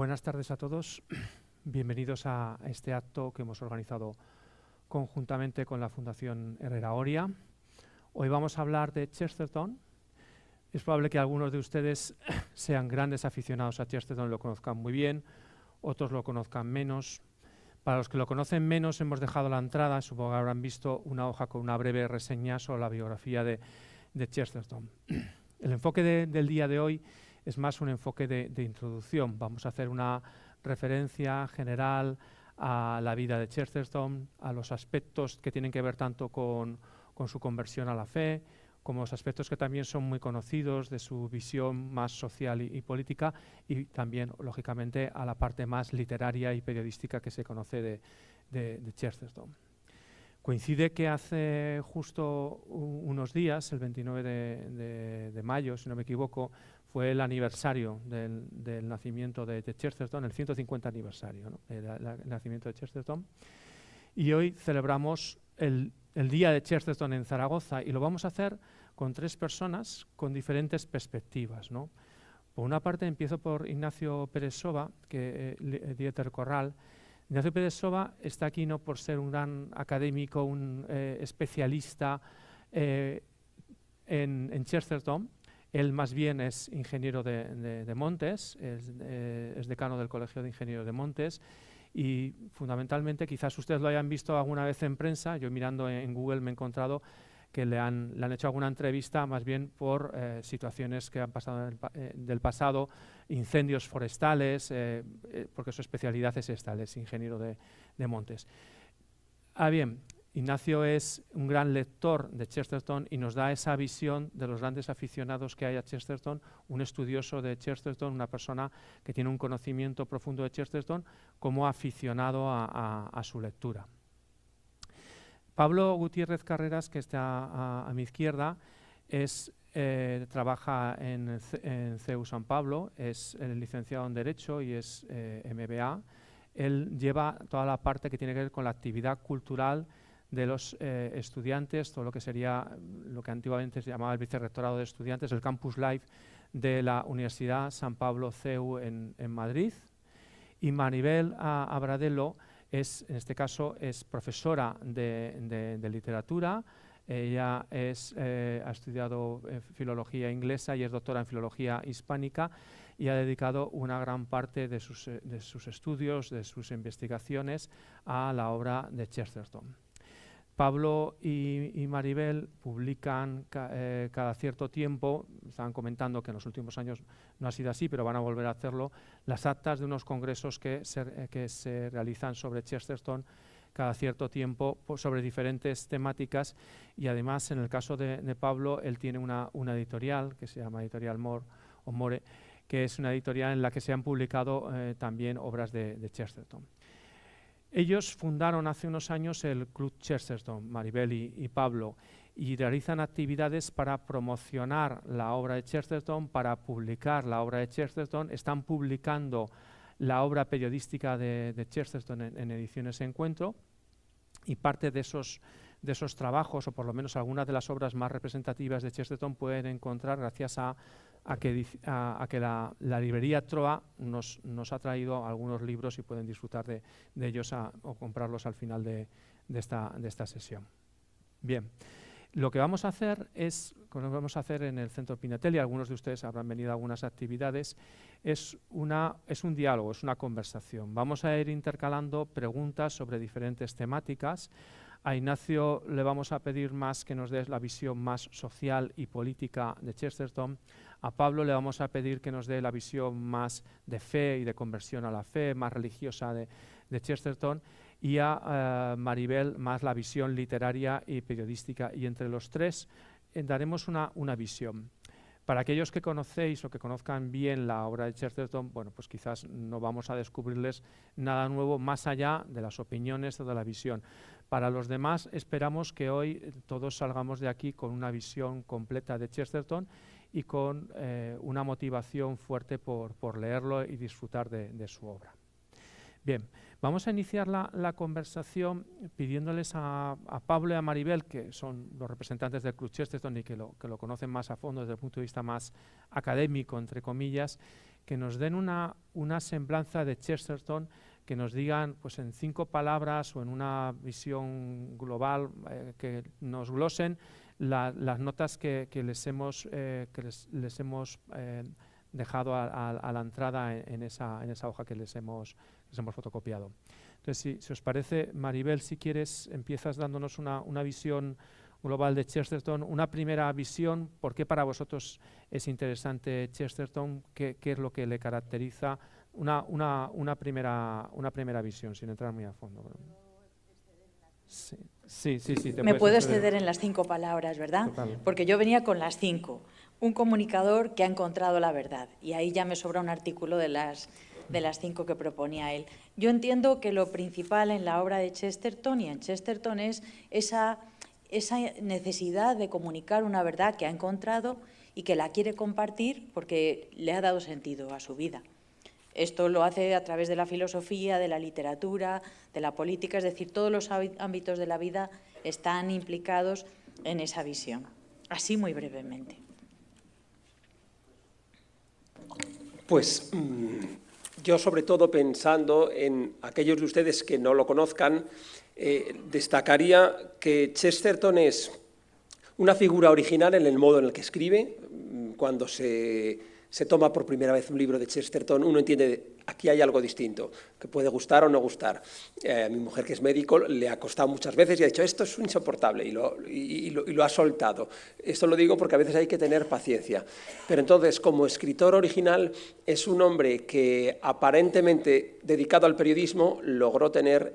Buenas tardes a todos. Bienvenidos a este acto que hemos organizado conjuntamente con la Fundación Herrera Oria. Hoy vamos a hablar de Chesterton. Es probable que algunos de ustedes sean grandes aficionados a Chesterton y lo conozcan muy bien, otros lo conozcan menos. Para los que lo conocen menos, hemos dejado la entrada, supongo que habrán visto una hoja con una breve reseña sobre la biografía de Chesterton. El enfoque del día de hoy es más un enfoque de introducción. Vamos a hacer una referencia general a la vida de Chesterton, a los aspectos que tienen que ver tanto con su conversión a la fe, como los aspectos que también son muy conocidos de su visión más social y política, y también, lógicamente, a la parte más literaria y periodística que se conoce de Chesterton. Coincide que hace justo unos días, el 29 de mayo, si no me equivoco, fue el aniversario del nacimiento de Chesterton, el 150 aniversario, ¿no? El nacimiento de Chesterton. Y hoy celebramos el Día de Chesterton en Zaragoza, y lo vamos a hacer con tres personas con diferentes perspectivas, ¿no? Por una parte, empiezo por Ignacio Pérez Soba, Dieter Corral. Ignacio Pérez Soba está aquí no por ser un gran académico, un especialista en Chesterton. Él más bien es ingeniero de Montes, es decano del Colegio de Ingenieros de Montes, y fundamentalmente, quizás ustedes lo hayan visto alguna vez en prensa. Yo mirando en Google me he encontrado que le han hecho alguna entrevista más bien por situaciones que han pasado del pasado, incendios forestales, porque su especialidad es esta, él es ingeniero de montes. Bien, Ignacio es un gran lector de Chesterton y nos da esa visión de los grandes aficionados que hay a Chesterton, un estudioso de Chesterton, una persona que tiene un conocimiento profundo de Chesterton como aficionado a su lectura. Pablo Gutiérrez Carreras, que está a mi izquierda, trabaja en CEU San Pablo, es licenciado en Derecho y es MBA. Él lleva toda la parte que tiene que ver con la actividad cultural de los estudiantes, todo lo que sería lo que antiguamente se llamaba el vicerrectorado de estudiantes, el Campus Life de la Universidad San Pablo CEU en Madrid. Y Maribel Abradello en este caso es profesora de literatura. Ella ha estudiado filología inglesa y es doctora en filología hispánica, y ha dedicado una gran parte de sus estudios, de sus investigaciones, a la obra de Chesterton. Pablo y Maribel publican cada cierto tiempo, estaban comentando que en los últimos años no ha sido así, pero van a volver a hacerlo, las actas de unos congresos que se realizan sobre Chesterton cada cierto tiempo, sobre diferentes temáticas. Y además, en el caso de Pablo, él tiene una editorial que se llama Editorial More, que es una editorial en la que se han publicado también obras de Chesterton. Ellos fundaron hace unos años el Club Chesterton, Maribel y Pablo, y realizan actividades para promocionar la obra de Chesterton, para publicar la obra de Chesterton. Están publicando la obra periodística de Chesterton en Ediciones Encuentro, y parte de esos trabajos, o por lo menos algunas de las obras más representativas de Chesterton, pueden encontrar gracias a que la librería Troa nos ha traído algunos libros, y pueden disfrutar de ellos o comprarlos al final de esta sesión. Bien, lo que vamos a hacer en el Centro Pinatelli, algunos de ustedes habrán venido a algunas actividades, es un diálogo, es una conversación. Vamos a ir intercalando preguntas sobre diferentes temáticas. A Ignacio le vamos a pedir más que nos dé la visión más social y política de Chesterton. A Pablo le vamos a pedir que nos dé la visión más de fe y de conversión a la fe, más religiosa de Chesterton. Y a Maribel más la visión literaria y periodística. Y entre los tres daremos una visión. Para aquellos que conocéis o que conozcan bien la obra de Chesterton, bueno, pues quizás no vamos a descubrirles nada nuevo más allá de las opiniones o de la visión. Para los demás, esperamos que hoy todos salgamos de aquí con una visión completa de Chesterton y con una motivación fuerte por leerlo y disfrutar de su obra. Bien, vamos a iniciar la conversación pidiéndoles a Pablo y a Maribel, que son los representantes del Club Chesterton y que lo conocen más a fondo desde el punto de vista más académico, entre comillas, que nos den una semblanza de Chesterton, que nos digan pues en 5 palabras o en una visión global, que nos glosen las notas que les hemos dejado a la entrada en esa hoja que les hemos fotocopiado. Entonces, si os parece, Maribel, si quieres, empiezas dándonos una visión global de Chesterton, una primera visión, ¿por qué para vosotros es interesante Chesterton? ¿Qué es lo que le caracteriza? Una primera visión, sin entrar muy a fondo. Sí. Me puedo exceder en las 5 palabras, ¿verdad? Total. Porque yo venía con las 5. Un comunicador que ha encontrado la verdad. Y ahí ya me sobra un artículo de las 5 que proponía él. Yo entiendo que lo principal en la obra de Chesterton y en Chesterton es esa necesidad de comunicar una verdad que ha encontrado y que la quiere compartir porque le ha dado sentido a su vida. Esto lo hace a través de la filosofía, de la literatura, de la política, es decir, todos los ámbitos de la vida están implicados en esa visión. Así muy brevemente. Pues yo, sobre todo pensando en aquellos de ustedes que no lo conozcan, destacaría que Chesterton es una figura original en el modo en el que escribe. Cuando se toma por primera vez un libro de Chesterton, uno entiende aquí hay algo distinto, que puede gustar o no gustar. A mi mujer, que es médico, le ha costado muchas veces y ha dicho, esto es insoportable, y lo ha soltado. Esto lo digo porque a veces hay que tener paciencia. Pero entonces, como escritor original, es un hombre que aparentemente, dedicado al periodismo, logró tener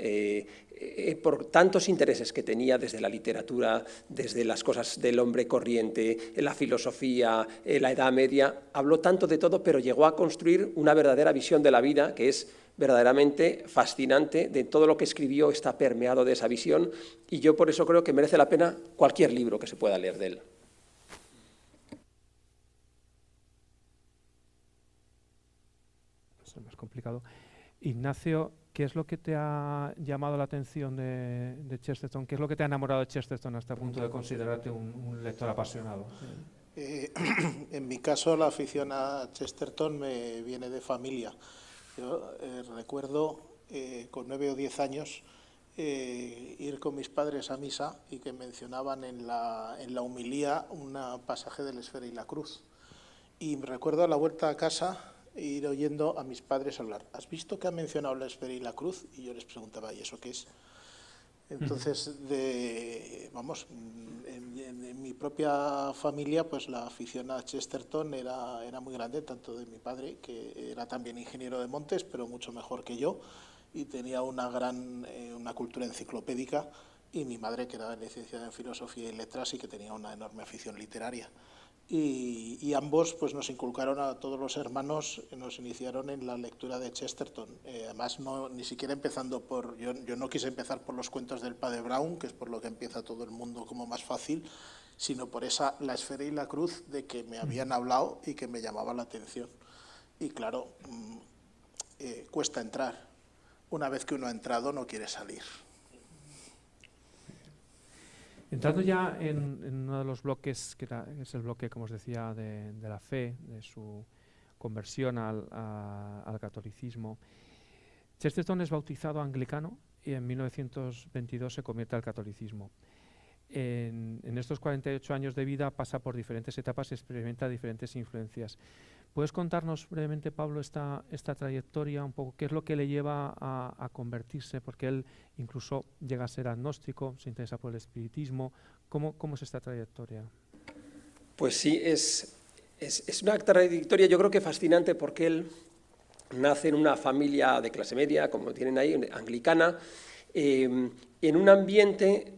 por tantos intereses que tenía desde la literatura, desde las cosas del hombre corriente, la filosofía, la Edad Media, habló tanto de todo, pero llegó a construir una verdadera visión de la vida que es verdaderamente fascinante. De todo lo que escribió está permeado de esa visión y yo por eso creo que merece la pena cualquier libro que se pueda leer de él. Es más complicado. Ignacio, ¿qué es lo que te ha llamado la atención de Chesterton? ¿Qué es lo que te ha enamorado de Chesterton hasta el punto de considerarte un lector apasionado? En mi caso, la afición a Chesterton me viene de familia. Yo recuerdo con 9 o 10 años ir con mis padres a misa y que mencionaban en la homilía un pasaje de la Esfera y la Cruz. Y me recuerdo a la vuelta a casa ir oyendo a mis padres hablar. ¿Has visto que ha mencionado la Esfera y la Cruz? Y yo les preguntaba, ¿y eso qué es? Entonces, en mi propia familia, pues la afición a Chesterton era muy grande, tanto de mi padre, que era también ingeniero de montes, pero mucho mejor que yo, y tenía una cultura enciclopédica, y mi madre, que era licenciada en Filosofía y Letras y que tenía una enorme afición literaria. Y ambos pues nos inculcaron a todos los hermanos, nos iniciaron en la lectura de Chesterton. Además, ni siquiera empezando por... Yo no quise empezar por los cuentos del padre Brown, que es por lo que empieza todo el mundo como más fácil, sino por la Esfera y la Cruz de que me habían hablado y que me llamaba la atención. Y claro, cuesta entrar. Una vez que uno ha entrado, no quiere salir. Entrando ya en uno de los bloques, que es el bloque, como os decía, de la fe, de su conversión al catolicismo, Chesterton es bautizado anglicano y en 1922 se convierte al catolicismo. En estos 48 años de vida pasa por diferentes etapas y experimenta diferentes influencias. ¿Puedes contarnos brevemente, Pablo, esta trayectoria, un poco qué es lo que le lleva a convertirse? Porque él incluso llega a ser agnóstico, se interesa por el espiritismo. ¿Cómo es esta trayectoria? Pues sí, es una trayectoria yo creo que fascinante porque él nace en una familia de clase media, como tienen ahí, anglicana, en un ambiente...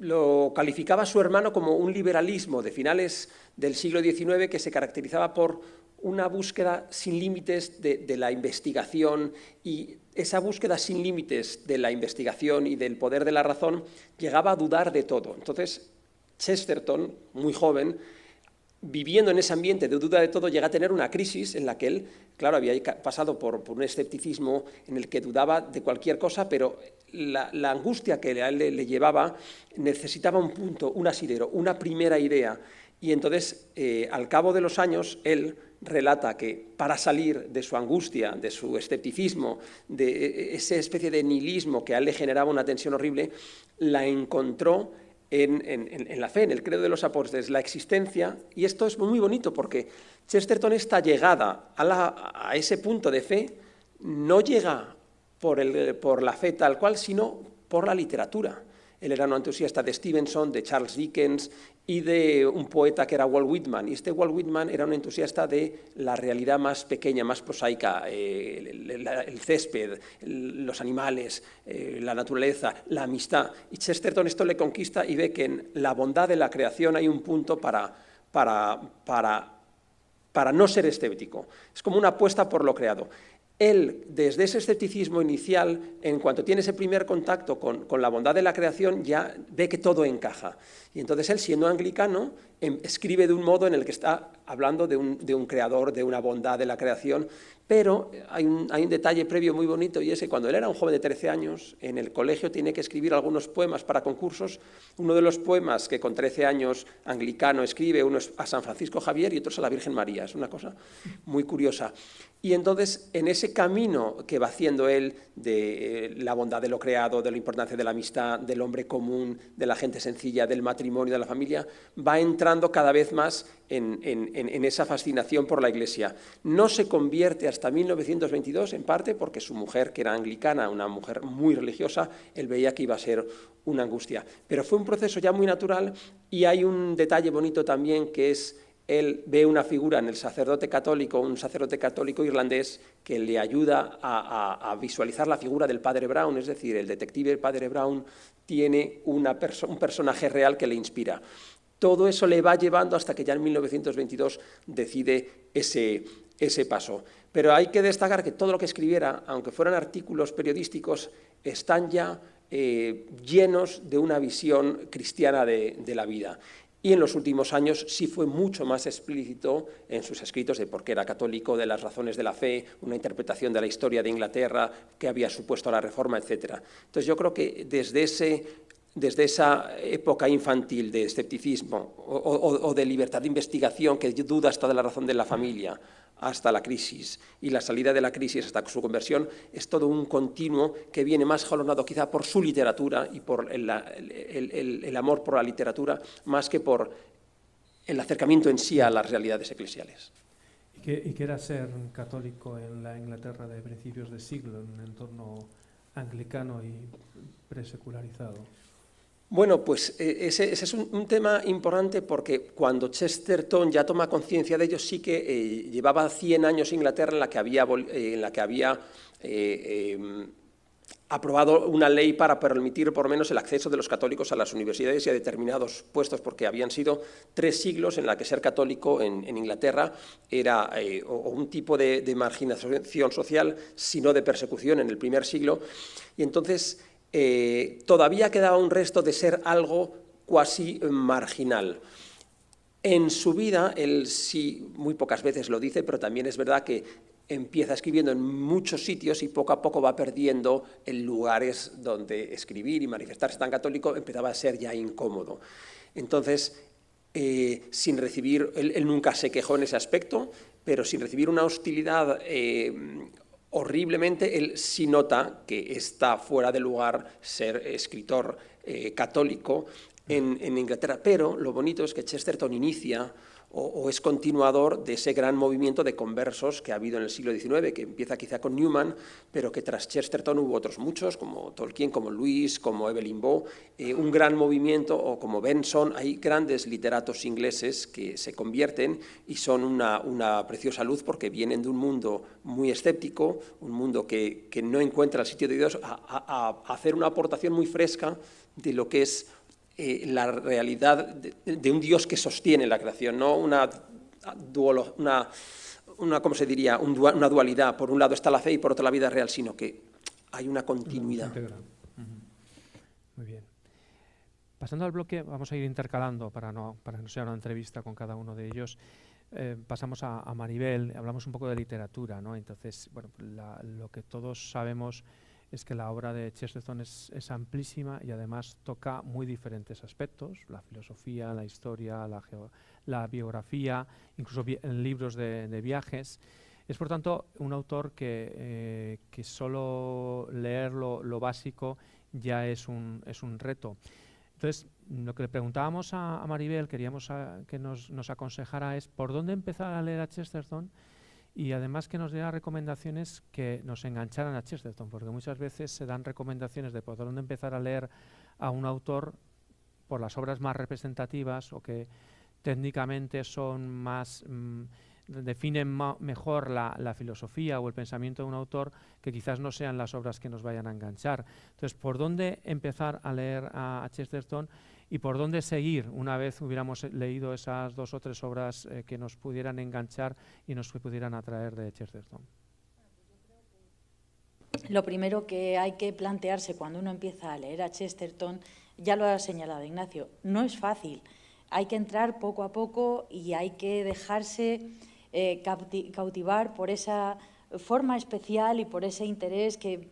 lo calificaba su hermano como un liberalismo de finales del siglo XIX que se caracterizaba por una búsqueda sin límites de la investigación, y esa búsqueda sin límites de la investigación y del poder de la razón llegaba a dudar de todo. Entonces, Chesterton, muy joven, viviendo en ese ambiente de duda de todo, llega a tener una crisis en la que él, claro, había pasado por un escepticismo en el que dudaba de cualquier cosa, pero la angustia que a él le llevaba necesitaba un punto, un asidero, una primera idea. Y entonces, al cabo de los años, él, relata que para salir de su angustia, de su escepticismo, de esa especie de nihilismo que a él le generaba una tensión horrible, la encontró en la fe, en el credo de los apóstoles, la existencia, y esto es muy bonito porque Chesterton, esta llegada a ese punto de fe, no llega por la fe tal cual, sino por la literatura. Él era un entusiasta de Stevenson, de Charles Dickens y de un poeta que era Walt Whitman. Y este Walt Whitman era un entusiasta de la realidad más pequeña, más prosaica, el césped, los animales, la naturaleza, la amistad. Y Chesterton esto le conquista y ve que en la bondad de la creación hay un punto para no ser escéptico. Es como una apuesta por lo creado. Él, desde ese escepticismo inicial, en cuanto tiene ese primer contacto con la bondad de la creación, ya ve que todo encaja. Y entonces él, siendo anglicano, escribe de un modo en el que está hablando de un creador, de una bondad de la creación, pero hay un detalle previo muy bonito, y es que cuando él era un joven de 13 años, en el colegio tiene que escribir algunos poemas para concursos. Uno de los poemas que con 13 años anglicano escribe, uno es a San Francisco Javier y otro es a la Virgen María. Es una cosa muy curiosa. Y entonces, en ese camino que va haciendo él de la bondad de lo creado, de la importancia de la amistad, del hombre común, de la gente sencilla, del matrimonio, de la familia, va entrando cada vez más en esa fascinación por la Iglesia. No se convierte hasta 1922, en parte porque su mujer, que era anglicana, una mujer muy religiosa, él veía que iba a ser una angustia. Pero fue un proceso ya muy natural, y hay un detalle bonito también, que es él ve una figura en el sacerdote católico, un sacerdote católico irlandés, que le ayuda a visualizar la figura del padre Brown, es decir, el detective padre Brown tiene un personaje real que le inspira. Todo eso le va llevando hasta que ya en 1922 decide ese paso. Pero hay que destacar que todo lo que escribiera, aunque fueran artículos periodísticos, están ya llenos de una visión cristiana de la vida. Y en los últimos años sí fue mucho más explícito en sus escritos de por qué era católico, de las razones de la fe, una interpretación de la historia de Inglaterra que había supuesto la Reforma, etc. Entonces yo creo que desde esa época infantil de escepticismo o de libertad de investigación, que duda hasta de la razón de la familia, hasta la crisis, y la salida de la crisis hasta su conversión, es todo un continuo que viene más jalonado quizá por su literatura y por el amor por la literatura, más que por el acercamiento en sí a las realidades eclesiales. ¿Y qué era ser católico en la Inglaterra de principios de siglo, en un entorno anglicano y presecularizado? Bueno, pues ese es un tema importante, porque cuando Chesterton ya toma conciencia de ello, sí que llevaba 100 años Inglaterra en la que había aprobado una ley para permitir por lo menos el acceso de los católicos a las universidades y a determinados puestos, porque habían sido 3 siglos en la que ser católico en Inglaterra era o un tipo de marginación social, sino de persecución en el primer siglo, y entonces todavía quedaba un resto de ser algo cuasi marginal. En su vida, él sí, muy pocas veces lo dice, pero también es verdad que empieza escribiendo en muchos sitios y poco a poco va perdiendo en lugares donde escribir y manifestarse tan católico empezaba a ser ya incómodo. Entonces, sin recibir, él nunca se quejó en ese aspecto, pero sin recibir una hostilidad horriblemente, él sí nota que está fuera de lugar ser escritor católico en Inglaterra. Pero lo bonito es que Chesterton inicia o es continuador de ese gran movimiento de conversos que ha habido en el siglo XIX, que empieza quizá con Newman, pero que tras Chesterton hubo otros muchos, como Tolkien, como Lewis, como Evelyn Waugh, un gran movimiento, o como Benson. Hay grandes literatos ingleses que se convierten y son una preciosa luz, porque vienen de un mundo muy escéptico, un mundo que no encuentra el sitio de Dios, a hacer una aportación muy fresca de lo que es la realidad de un Dios que sostiene la creación, no una ¿cómo se diría? Una dualidad. Por un lado está la fe y por otro la vida real, sino que hay una continuidad. Muy bien. Pasando al bloque, vamos a ir intercalando para no ser una entrevista con cada uno de ellos. Pasamos a Maribel, hablamos un poco de literatura, ¿no? Entonces, bueno, lo que todos sabemos es que la obra de Chesterton es amplísima y además toca muy diferentes aspectos, la filosofía, la historia, la biografía, incluso en libros de viajes. Es, por tanto, un autor que solo leer lo básico ya es un reto. Entonces, lo que le preguntábamos a Maribel, queríamos que nos aconsejara es por dónde empezar a leer a Chesterton, y además que nos diera recomendaciones que nos engancharan a Chesterton, porque muchas veces se dan recomendaciones de por dónde empezar a leer a un autor por las obras más representativas o que técnicamente son más, definen mejor la filosofía o el pensamiento de un autor, que quizás no sean las obras que nos vayan a enganchar. Entonces, ¿por dónde empezar a leer a Chesterton? ¿Y por dónde seguir una vez hubiéramos leído esas 2 o 3 obras que nos pudieran enganchar y nos pudieran atraer de Chesterton? Lo primero que hay que plantearse cuando uno empieza a leer a Chesterton, ya lo ha señalado Ignacio, no es fácil. Hay que entrar poco a poco y hay que dejarse cautivar por esa forma especial y por ese interés que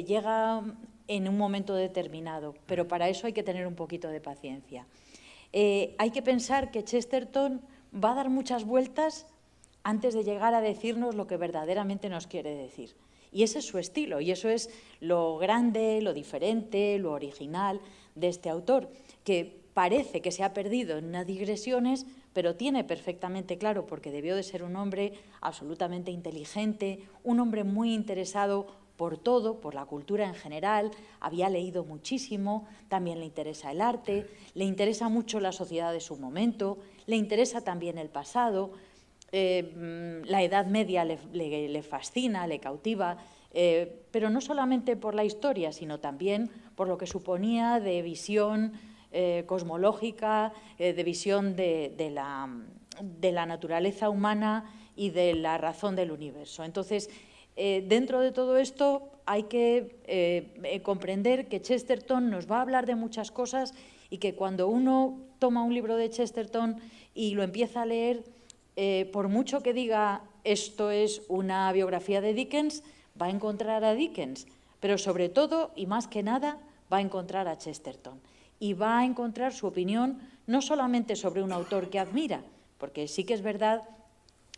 llega en un momento determinado, pero para eso hay que tener un poquito de paciencia. Hay que pensar que Chesterton va a dar muchas vueltas antes de llegar a decirnos lo que verdaderamente nos quiere decir. Y ese es su estilo, y eso es lo grande, lo diferente, lo original de este autor, que parece que se ha perdido en unas digresiones, pero tiene perfectamente claro, porque debió de ser un hombre absolutamente inteligente, un hombre muy interesado por todo, por la cultura en general, había leído muchísimo, también le interesa el arte, le interesa mucho la sociedad de su momento, le interesa también el pasado, la Edad Media le fascina, le cautiva, pero no solamente por la historia, sino también por lo que suponía de visión cosmológica, de visión de la naturaleza humana y de la razón del universo. Entonces, dentro de todo esto hay que comprender que Chesterton nos va a hablar de muchas cosas y que cuando uno toma un libro de Chesterton y lo empieza a leer, por mucho que diga esto es una biografía de Dickens, va a encontrar a Dickens, pero sobre todo y más que nada va a encontrar a Chesterton y va a encontrar su opinión no solamente sobre un autor que admira, porque sí que es verdad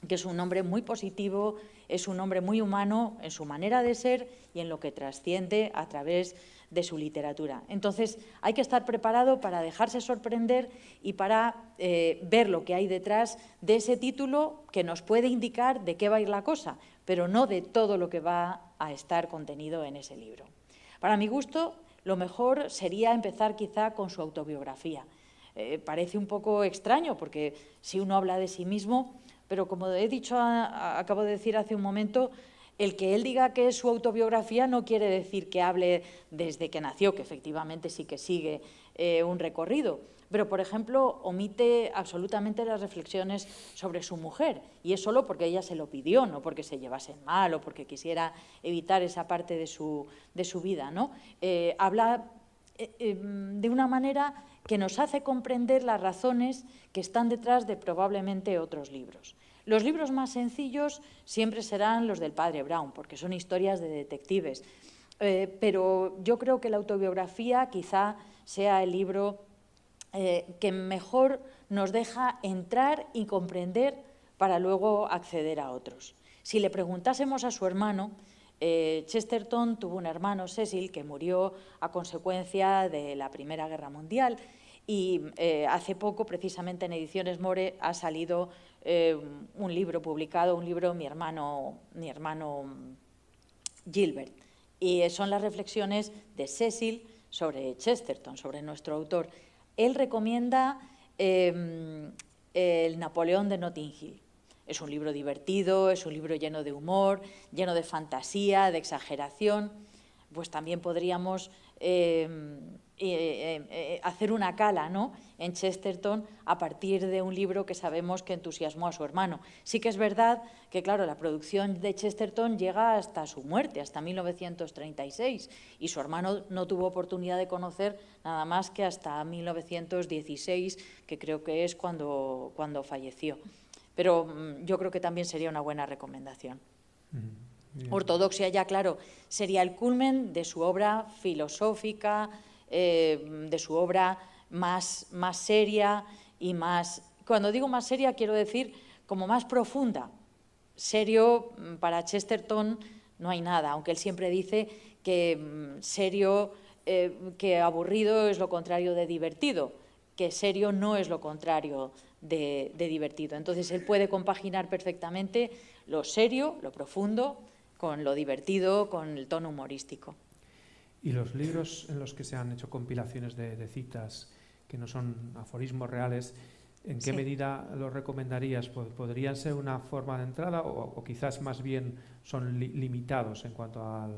que es un hombre muy positivo, es un hombre muy humano en su manera de ser y en lo que trasciende a través de su literatura. Entonces, hay que estar preparado para dejarse sorprender y para ver lo que hay detrás de ese título que nos puede indicar de qué va a ir la cosa, pero no de todo lo que va a estar contenido en ese libro. Para mi gusto, lo mejor sería empezar quizá con su autobiografía. Parece un poco extraño porque si uno habla de sí mismo, pero como he dicho, acabo de decir hace un momento, el que él diga que es su autobiografía no quiere decir que hable desde que nació, que efectivamente sí que sigue un recorrido, pero, por ejemplo, omite absolutamente las reflexiones sobre su mujer, y es solo porque ella se lo pidió, no porque se llevasen mal o porque quisiera evitar esa parte de su vida, ¿no? Habla de una manera que nos hace comprender las razones que están detrás de probablemente otros libros. Los libros más sencillos siempre serán los del padre Brown, porque son historias de detectives, pero yo creo que la autobiografía quizá sea el libro que mejor nos deja entrar y comprender para luego acceder a otros. Si le preguntásemos a su hermano, Chesterton tuvo un hermano, Cecil, que murió a consecuencia de la Primera Guerra Mundial, y hace poco, precisamente en Ediciones More, ha salido un libro publicado, mi hermano Gilbert, y son las reflexiones de Cecil sobre Chesterton, sobre nuestro autor. Él recomienda el Napoleón de Notting Hill. Es un libro divertido, es un libro lleno de humor, lleno de fantasía, de exageración. Pues también podríamos hacer una cala, ¿no?, en Chesterton a partir de un libro que sabemos que entusiasmó a su hermano. Sí que es verdad que, claro, la producción de Chesterton llega hasta su muerte, hasta 1936, y su hermano no tuvo oportunidad de conocer nada más que hasta 1916, que creo que es cuando falleció. Pero yo creo que también sería una buena recomendación. Ortodoxia ya, claro, sería el culmen de su obra filosófica, de su obra más seria y más... Cuando digo más seria quiero decir como más profunda. Serio, para Chesterton no hay nada, aunque él siempre dice que serio, que aburrido es lo contrario de divertido, que serio no es lo contrario de divertido. Entonces él puede compaginar perfectamente lo serio, lo profundo, con lo divertido, con el tono humorístico. Y los libros en los que se han hecho compilaciones de citas que no son aforismos reales, ¿en qué medida los recomendarías? ¿Podrían ser una forma de entrada o quizás más bien son limitados en cuanto a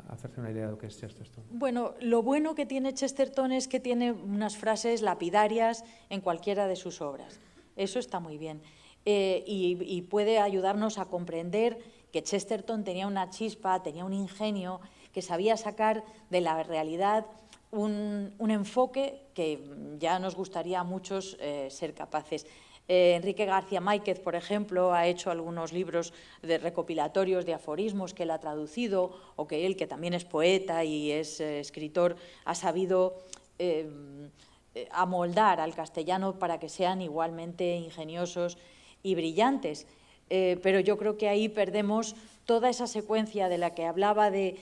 hacerse una idea de lo que es Chesterton? Bueno, lo bueno que tiene Chesterton es que tiene unas frases lapidarias en cualquiera de sus obras. Eso está muy bien. Y puede ayudarnos a comprender que Chesterton tenía una chispa, tenía un ingenio, que sabía sacar de la realidad un enfoque que ya nos gustaría a muchos ser capaces. Enrique García Máquez, por ejemplo, ha hecho algunos libros de recopilatorios de aforismos que él ha traducido, o que él, que también es poeta y es escritor, ha sabido amoldar al castellano para que sean igualmente ingeniosos y brillantes. Pero yo creo que ahí perdemos toda esa secuencia de la que hablaba de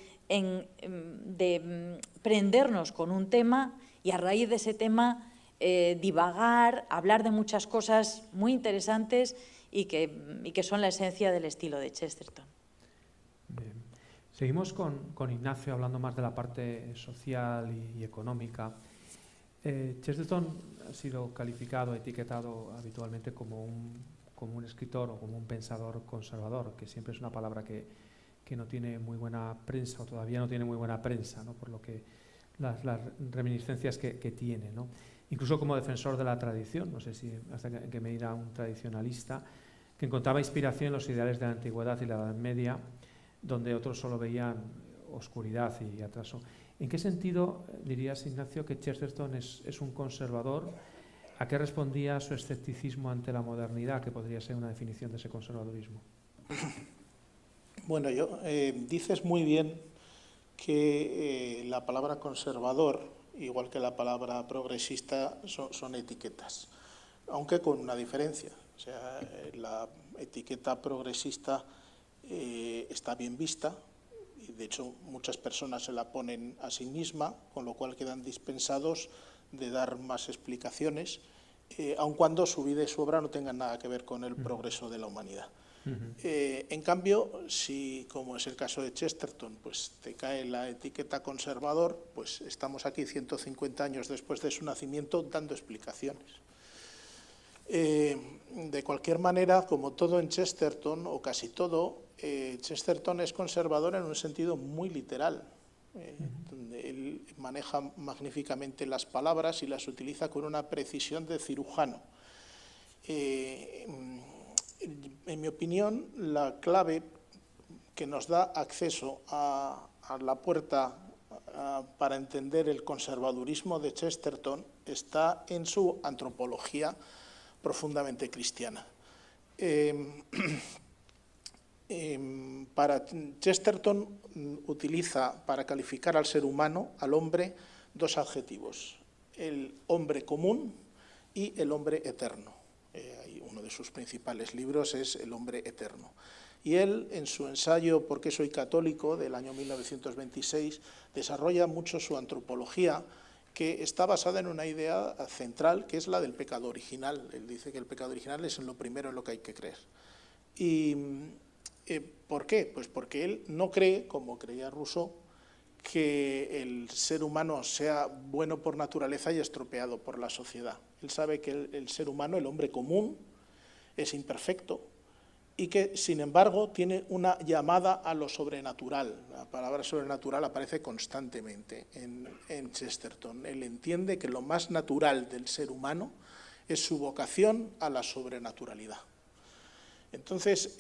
prendernos con un tema y a raíz de ese tema divagar, hablar de muchas cosas muy interesantes y que son la esencia del estilo de Chesterton. Bien. Seguimos con Ignacio hablando más de la parte social y económica. Chesterton ha sido calificado, etiquetado habitualmente como un escritor o como un pensador conservador, que siempre es una palabra que no tiene muy buena prensa o todavía no tiene muy buena prensa, ¿no? Por lo que las reminiscencias que tiene, ¿no? Incluso como defensor de la tradición, no sé si hasta en qué medida un tradicionalista, que encontraba inspiración en los ideales de la antigüedad y la Edad Media, donde otros solo veían oscuridad y atraso. ¿En qué sentido dirías, Ignacio, que Chesterton es un conservador? ¿A qué respondía su escepticismo ante la modernidad, que podría ser una definición de ese conservadurismo? Bueno, dices muy bien que la palabra conservador, igual que la palabra progresista, son etiquetas, aunque con una diferencia. O sea, la etiqueta progresista está bien vista, y de hecho muchas personas se la ponen a sí misma, con lo cual quedan dispensados de dar más explicaciones, aun cuando su vida y su obra no tengan nada que ver con el progreso de la humanidad. En cambio, si, como es el caso de Chesterton, pues te cae la etiqueta conservador, pues estamos aquí 150 años después de su nacimiento dando explicaciones. De cualquier manera, como todo en Chesterton, o casi todo, Chesterton es conservador en un sentido muy literal. Donde él maneja magníficamente las palabras y las utiliza con una precisión de cirujano. En mi opinión, la clave que nos da acceso a la puerta para entender el conservadurismo de Chesterton está en su antropología profundamente cristiana. Para Chesterton utiliza para calificar al ser humano, al hombre, dos adjetivos: el hombre común y el hombre eterno. Uno de sus principales libros es El hombre eterno. Y él, en su ensayo ¿Por qué soy católico?, del año 1926, desarrolla mucho su antropología, que está basada en una idea central, que es la del pecado original. Él dice que el pecado original es lo primero en lo que hay que creer. ¿Y por qué? Pues porque él no cree, como creía Rousseau, que el ser humano sea bueno por naturaleza y estropeado por la sociedad. Él sabe que el ser humano, el hombre común, es imperfecto y que, sin embargo, tiene una llamada a lo sobrenatural. La palabra sobrenatural aparece constantemente en Chesterton. Él entiende que lo más natural del ser humano es su vocación a la sobrenaturalidad. Entonces,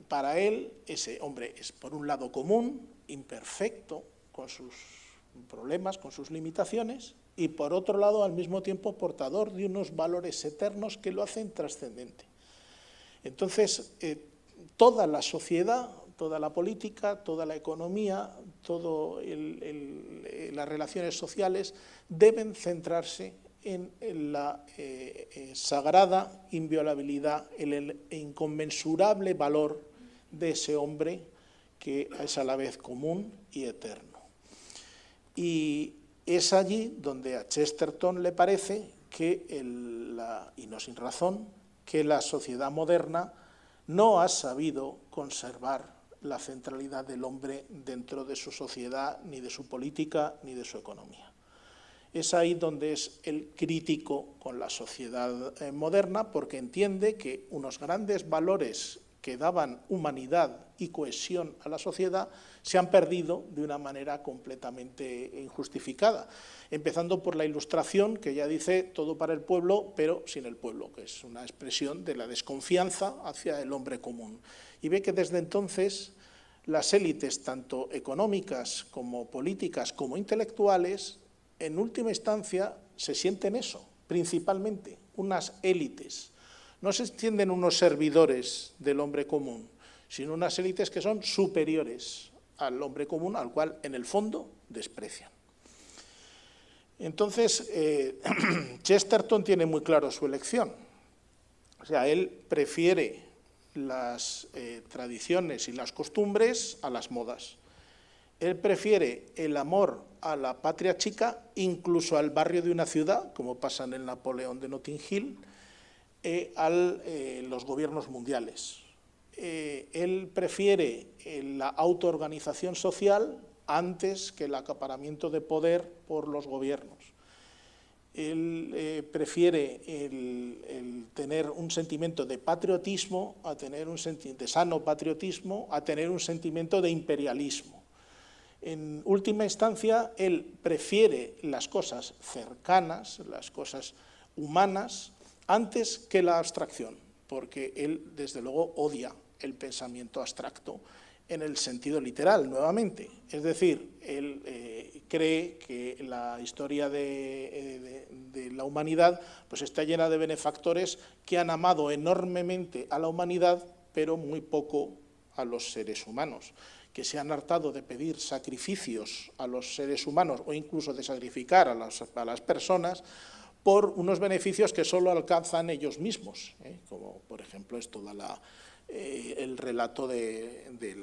para él, ese hombre es, por un lado, común, imperfecto, con sus problemas, con sus limitaciones, y por otro lado, al mismo tiempo, portador de unos valores eternos que lo hacen trascendente. Entonces, toda la sociedad, toda la política, toda la economía, todas las relaciones sociales deben centrarse en la sagrada inviolabilidad, el inconmensurable valor de ese hombre que es a la vez común y eterno. Y es allí donde a Chesterton le parece que, y no sin razón, que la sociedad moderna no ha sabido conservar la centralidad del hombre dentro de su sociedad, ni de su política, ni de su economía. Es ahí donde es el crítico con la sociedad moderna, porque entiende que unos grandes valores que daban humanidad y cohesión a la sociedad se han perdido de una manera completamente injustificada, empezando por la Ilustración, que ya dice todo para el pueblo, pero sin el pueblo, que es una expresión de la desconfianza hacia el hombre común. Y ve que desde entonces las élites, tanto económicas como políticas como intelectuales, en última instancia se sienten eso, principalmente, unas élites. No se entienden unos servidores del hombre común, sino unas élites que son superiores al hombre común, al cual en el fondo desprecian. Entonces, Chesterton tiene muy claro su elección. O sea, él prefiere las tradiciones y las costumbres a las modas. Él prefiere el amor a la patria chica, incluso al barrio de una ciudad, como pasa en el Napoleón de Notting Hill, a los gobiernos mundiales. Él prefiere la autoorganización social antes que el acaparamiento de poder por los gobiernos. Él prefiere el tener un sentimiento de patriotismo, a tener de sano patriotismo, a tener un sentimiento de imperialismo. En última instancia, él prefiere las cosas cercanas, las cosas humanas, antes que la abstracción, porque él, desde luego, odia el pensamiento abstracto en el sentido literal, nuevamente. Es decir, él cree que la historia de la humanidad pues está llena de benefactores que han amado enormemente a la humanidad, pero muy poco a los seres humanos, que se han hartado de pedir sacrificios a los seres humanos o incluso de sacrificar a las personas por unos beneficios que solo alcanzan ellos mismos, como por ejemplo es toda el relato de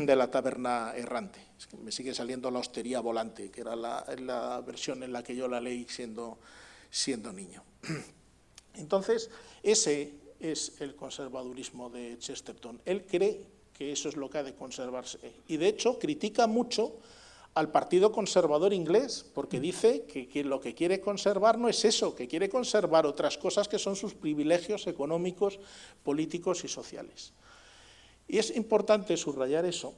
la taberna errante. Es que me sigue saliendo la hostería volante, que era la versión en la que yo la leí siendo niño. Entonces, ese es el conservadurismo de Chesterton. Él cree que eso es lo que ha de conservarse. Y de hecho critica mucho al Partido Conservador inglés, porque dice que lo que quiere conservar no es eso, que quiere conservar otras cosas que son sus privilegios económicos, políticos y sociales. Y es importante subrayar eso,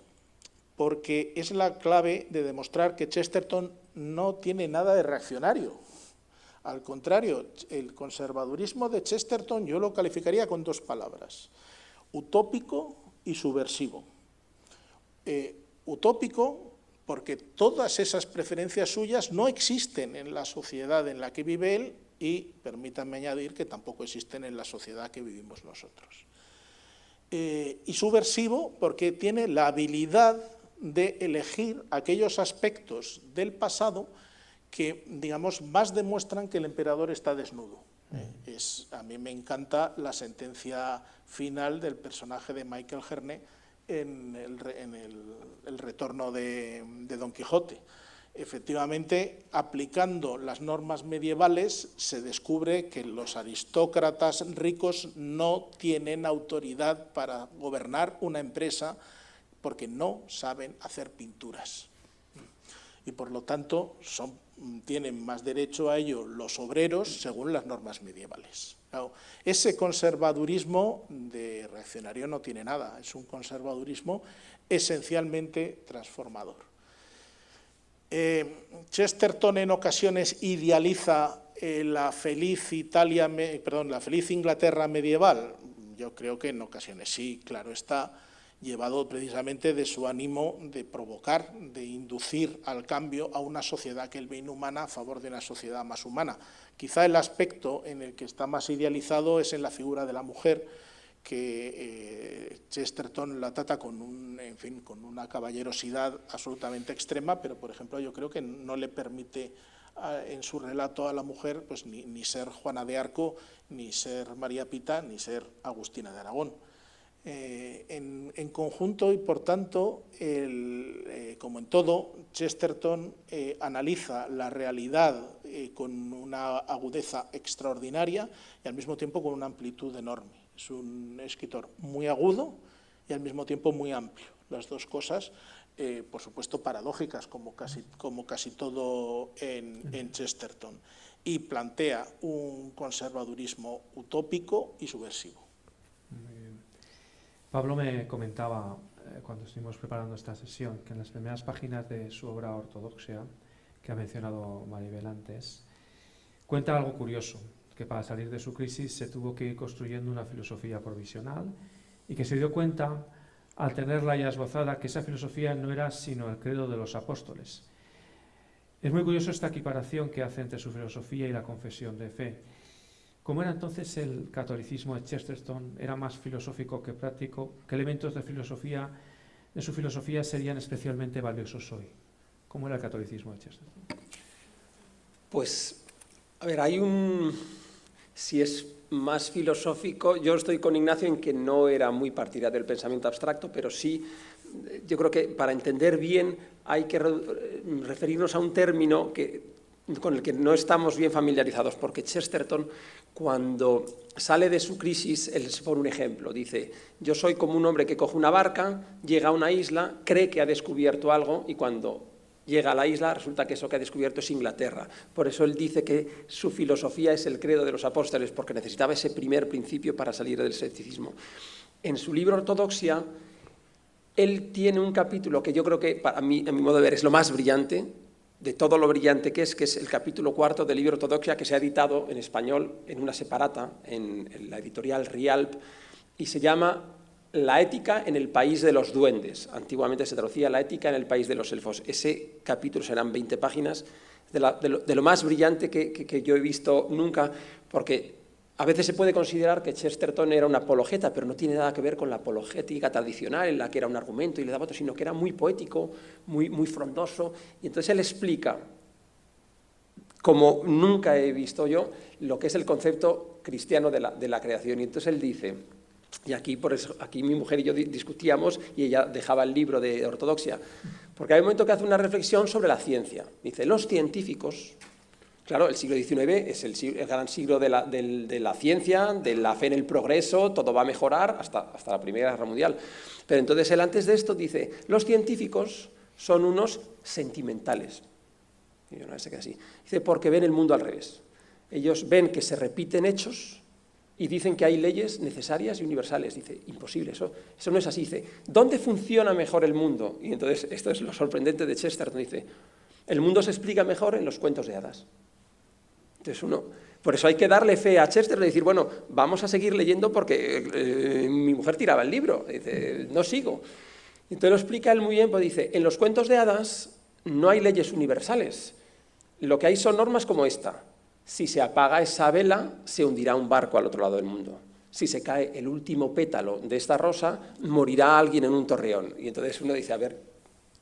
porque es la clave de demostrar que Chesterton no tiene nada de reaccionario. Al contrario, el conservadurismo de Chesterton yo lo calificaría con dos palabras: utópico y subversivo. Utópico porque todas esas preferencias suyas no existen en la sociedad en la que vive él y, permítanme añadir, que tampoco existen en la sociedad que vivimos nosotros. Y subversivo porque tiene la habilidad de elegir aquellos aspectos del pasado que, digamos, más demuestran que el emperador está desnudo. A mí me encanta la sentencia final del personaje de Michael Herne en el retorno de Don Quijote. Efectivamente, aplicando las normas medievales, se descubre que los aristócratas ricos no tienen autoridad para gobernar una empresa porque no saben hacer pinturas. Y por lo tanto tienen más derecho a ello los obreros según las normas medievales. Claro, ese conservadurismo de reaccionario no tiene nada, es un conservadurismo esencialmente transformador. Chesterton en ocasiones idealiza la feliz Inglaterra medieval. Yo creo que en ocasiones sí, claro está, llevado precisamente de su ánimo de provocar, de inducir al cambio a una sociedad que él ve inhumana a favor de una sociedad más humana. Quizá el aspecto en el que está más idealizado es en la figura de la mujer, que Chesterton la trata con una caballerosidad absolutamente extrema, pero, por ejemplo, yo creo que no le permite en su relato a la mujer pues, ni ser Juana de Arco, ni ser María Pita, ni ser Agustina de Aragón. En conjunto y, por tanto, como en todo, Chesterton analiza la realidad con una agudeza extraordinaria y al mismo tiempo con una amplitud enorme. Es un escritor muy agudo y al mismo tiempo muy amplio. Las dos cosas, por supuesto, paradójicas, como casi todo en Chesterton. Y plantea un conservadurismo utópico y subversivo. Muy bien. Pablo me comentaba, cuando estuvimos preparando esta sesión, que en las primeras páginas de su obra Ortodoxia, que ha mencionado Maribel antes, cuenta algo curioso, que para salir de su crisis se tuvo que ir construyendo una filosofía provisional y que se dio cuenta, al tenerla ya esbozada, que esa filosofía no era sino el credo de los apóstoles. Es muy curioso esta equiparación que hace entre su filosofía y la confesión de fe. ¿Cómo era entonces el catolicismo de Chesterton? ¿Era más filosófico que práctico? ¿Qué elementos de su filosofía serían especialmente valiosos hoy? ¿Cómo era el catolicismo de Chesterton? Pues, a ver, si es más filosófico, yo estoy con Ignacio en que no era muy partidario del pensamiento abstracto, pero sí, yo creo que para entender bien hay que referirnos a un término con el que no estamos bien familiarizados, porque Chesterton, cuando sale de su crisis, él se pone un ejemplo, dice, yo soy como un hombre que coge una barca, llega a una isla, cree que ha descubierto algo y cuando llega a la isla resulta que eso que ha descubierto es Inglaterra. Por eso él dice que su filosofía es el credo de los apóstoles, porque necesitaba ese primer principio para salir del escepticismo. En su libro Ortodoxia, él tiene un capítulo que yo creo que, a mi modo de ver, es lo más brillante, de todo lo brillante que es el capítulo 4 del libro Ortodoxia, que se ha editado en español en una separata, en la editorial Rialp, y se llama La ética en el país de los duendes. Antiguamente se traducía La ética en el país de los elfos. Ese capítulo serán 20 páginas, de lo más brillante que yo he visto nunca, porque a veces se puede considerar que Chesterton era una apologeta, pero no tiene nada que ver con la apologética tradicional, en la que era un argumento y le daba otro, sino que era muy poético, muy frondoso, y entonces él explica, como nunca he visto yo, lo que es el concepto cristiano de la creación. Y entonces él dice, y aquí mi mujer y yo discutíamos y ella dejaba el libro de Ortodoxia, porque hay un momento que hace una reflexión sobre la ciencia. Dice, los científicos, claro, el siglo XIX es el gran siglo de la ciencia, de la fe en el progreso, todo va a mejorar hasta la Primera Guerra Mundial. Pero entonces él antes de esto dice, los científicos son unos sentimentales. Y yo no sé qué así. Dice, porque ven el mundo al revés. Ellos ven que se repiten hechos y dicen que hay leyes necesarias y universales. Dice, imposible, eso no es así. Dice, ¿dónde funciona mejor el mundo? Y entonces, esto es lo sorprendente de Chesterton, dice, el mundo se explica mejor en los cuentos de hadas. Entonces por eso hay que darle fe a Chesterton y decir, bueno, vamos a seguir leyendo porque mi mujer tiraba el libro. Dice, no sigo. Entonces lo explica él muy bien, pues dice, en los cuentos de hadas no hay leyes universales. Lo que hay son normas como esta. Si se apaga esa vela, se hundirá un barco al otro lado del mundo. Si se cae el último pétalo de esta rosa, morirá alguien en un torreón. Y entonces uno dice, a ver,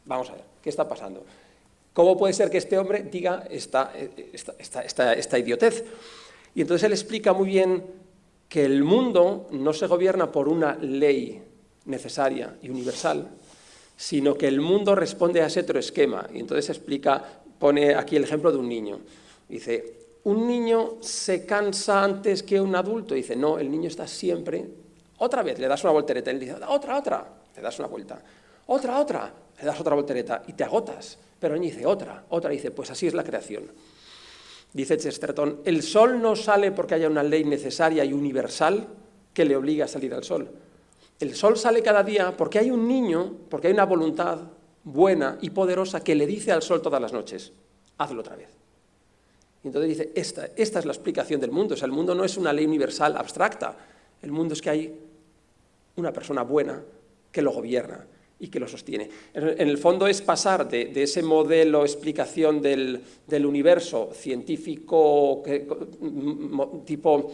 vamos a ver, ¿qué está pasando? ¿Cómo puede ser que este hombre diga esta idiotez? Y entonces él explica muy bien que el mundo no se gobierna por una ley necesaria y universal, sino que el mundo responde a ese otro esquema. Y entonces pone aquí el ejemplo de un niño. Dice, ¿un niño se cansa antes que un adulto? Dice, no, el niño está siempre, otra vez, le das una voltereta, él dice, otra, le das una vuelta, otra, le das otra voltereta y te agotas. Pero él dice, otra, dice, pues así es la creación. Dice Chesterton, el sol no sale porque haya una ley necesaria y universal que le obliga a salir al sol. El sol sale cada día porque hay un niño, porque hay una voluntad buena y poderosa que le dice al sol todas las noches, hazlo otra vez. Y entonces dice, esta es la explicación del mundo. O sea, el mundo no es una ley universal abstracta. El mundo es que hay una persona buena que lo gobierna y que lo sostiene. En el fondo es pasar de ese modelo, explicación del universo científico tipo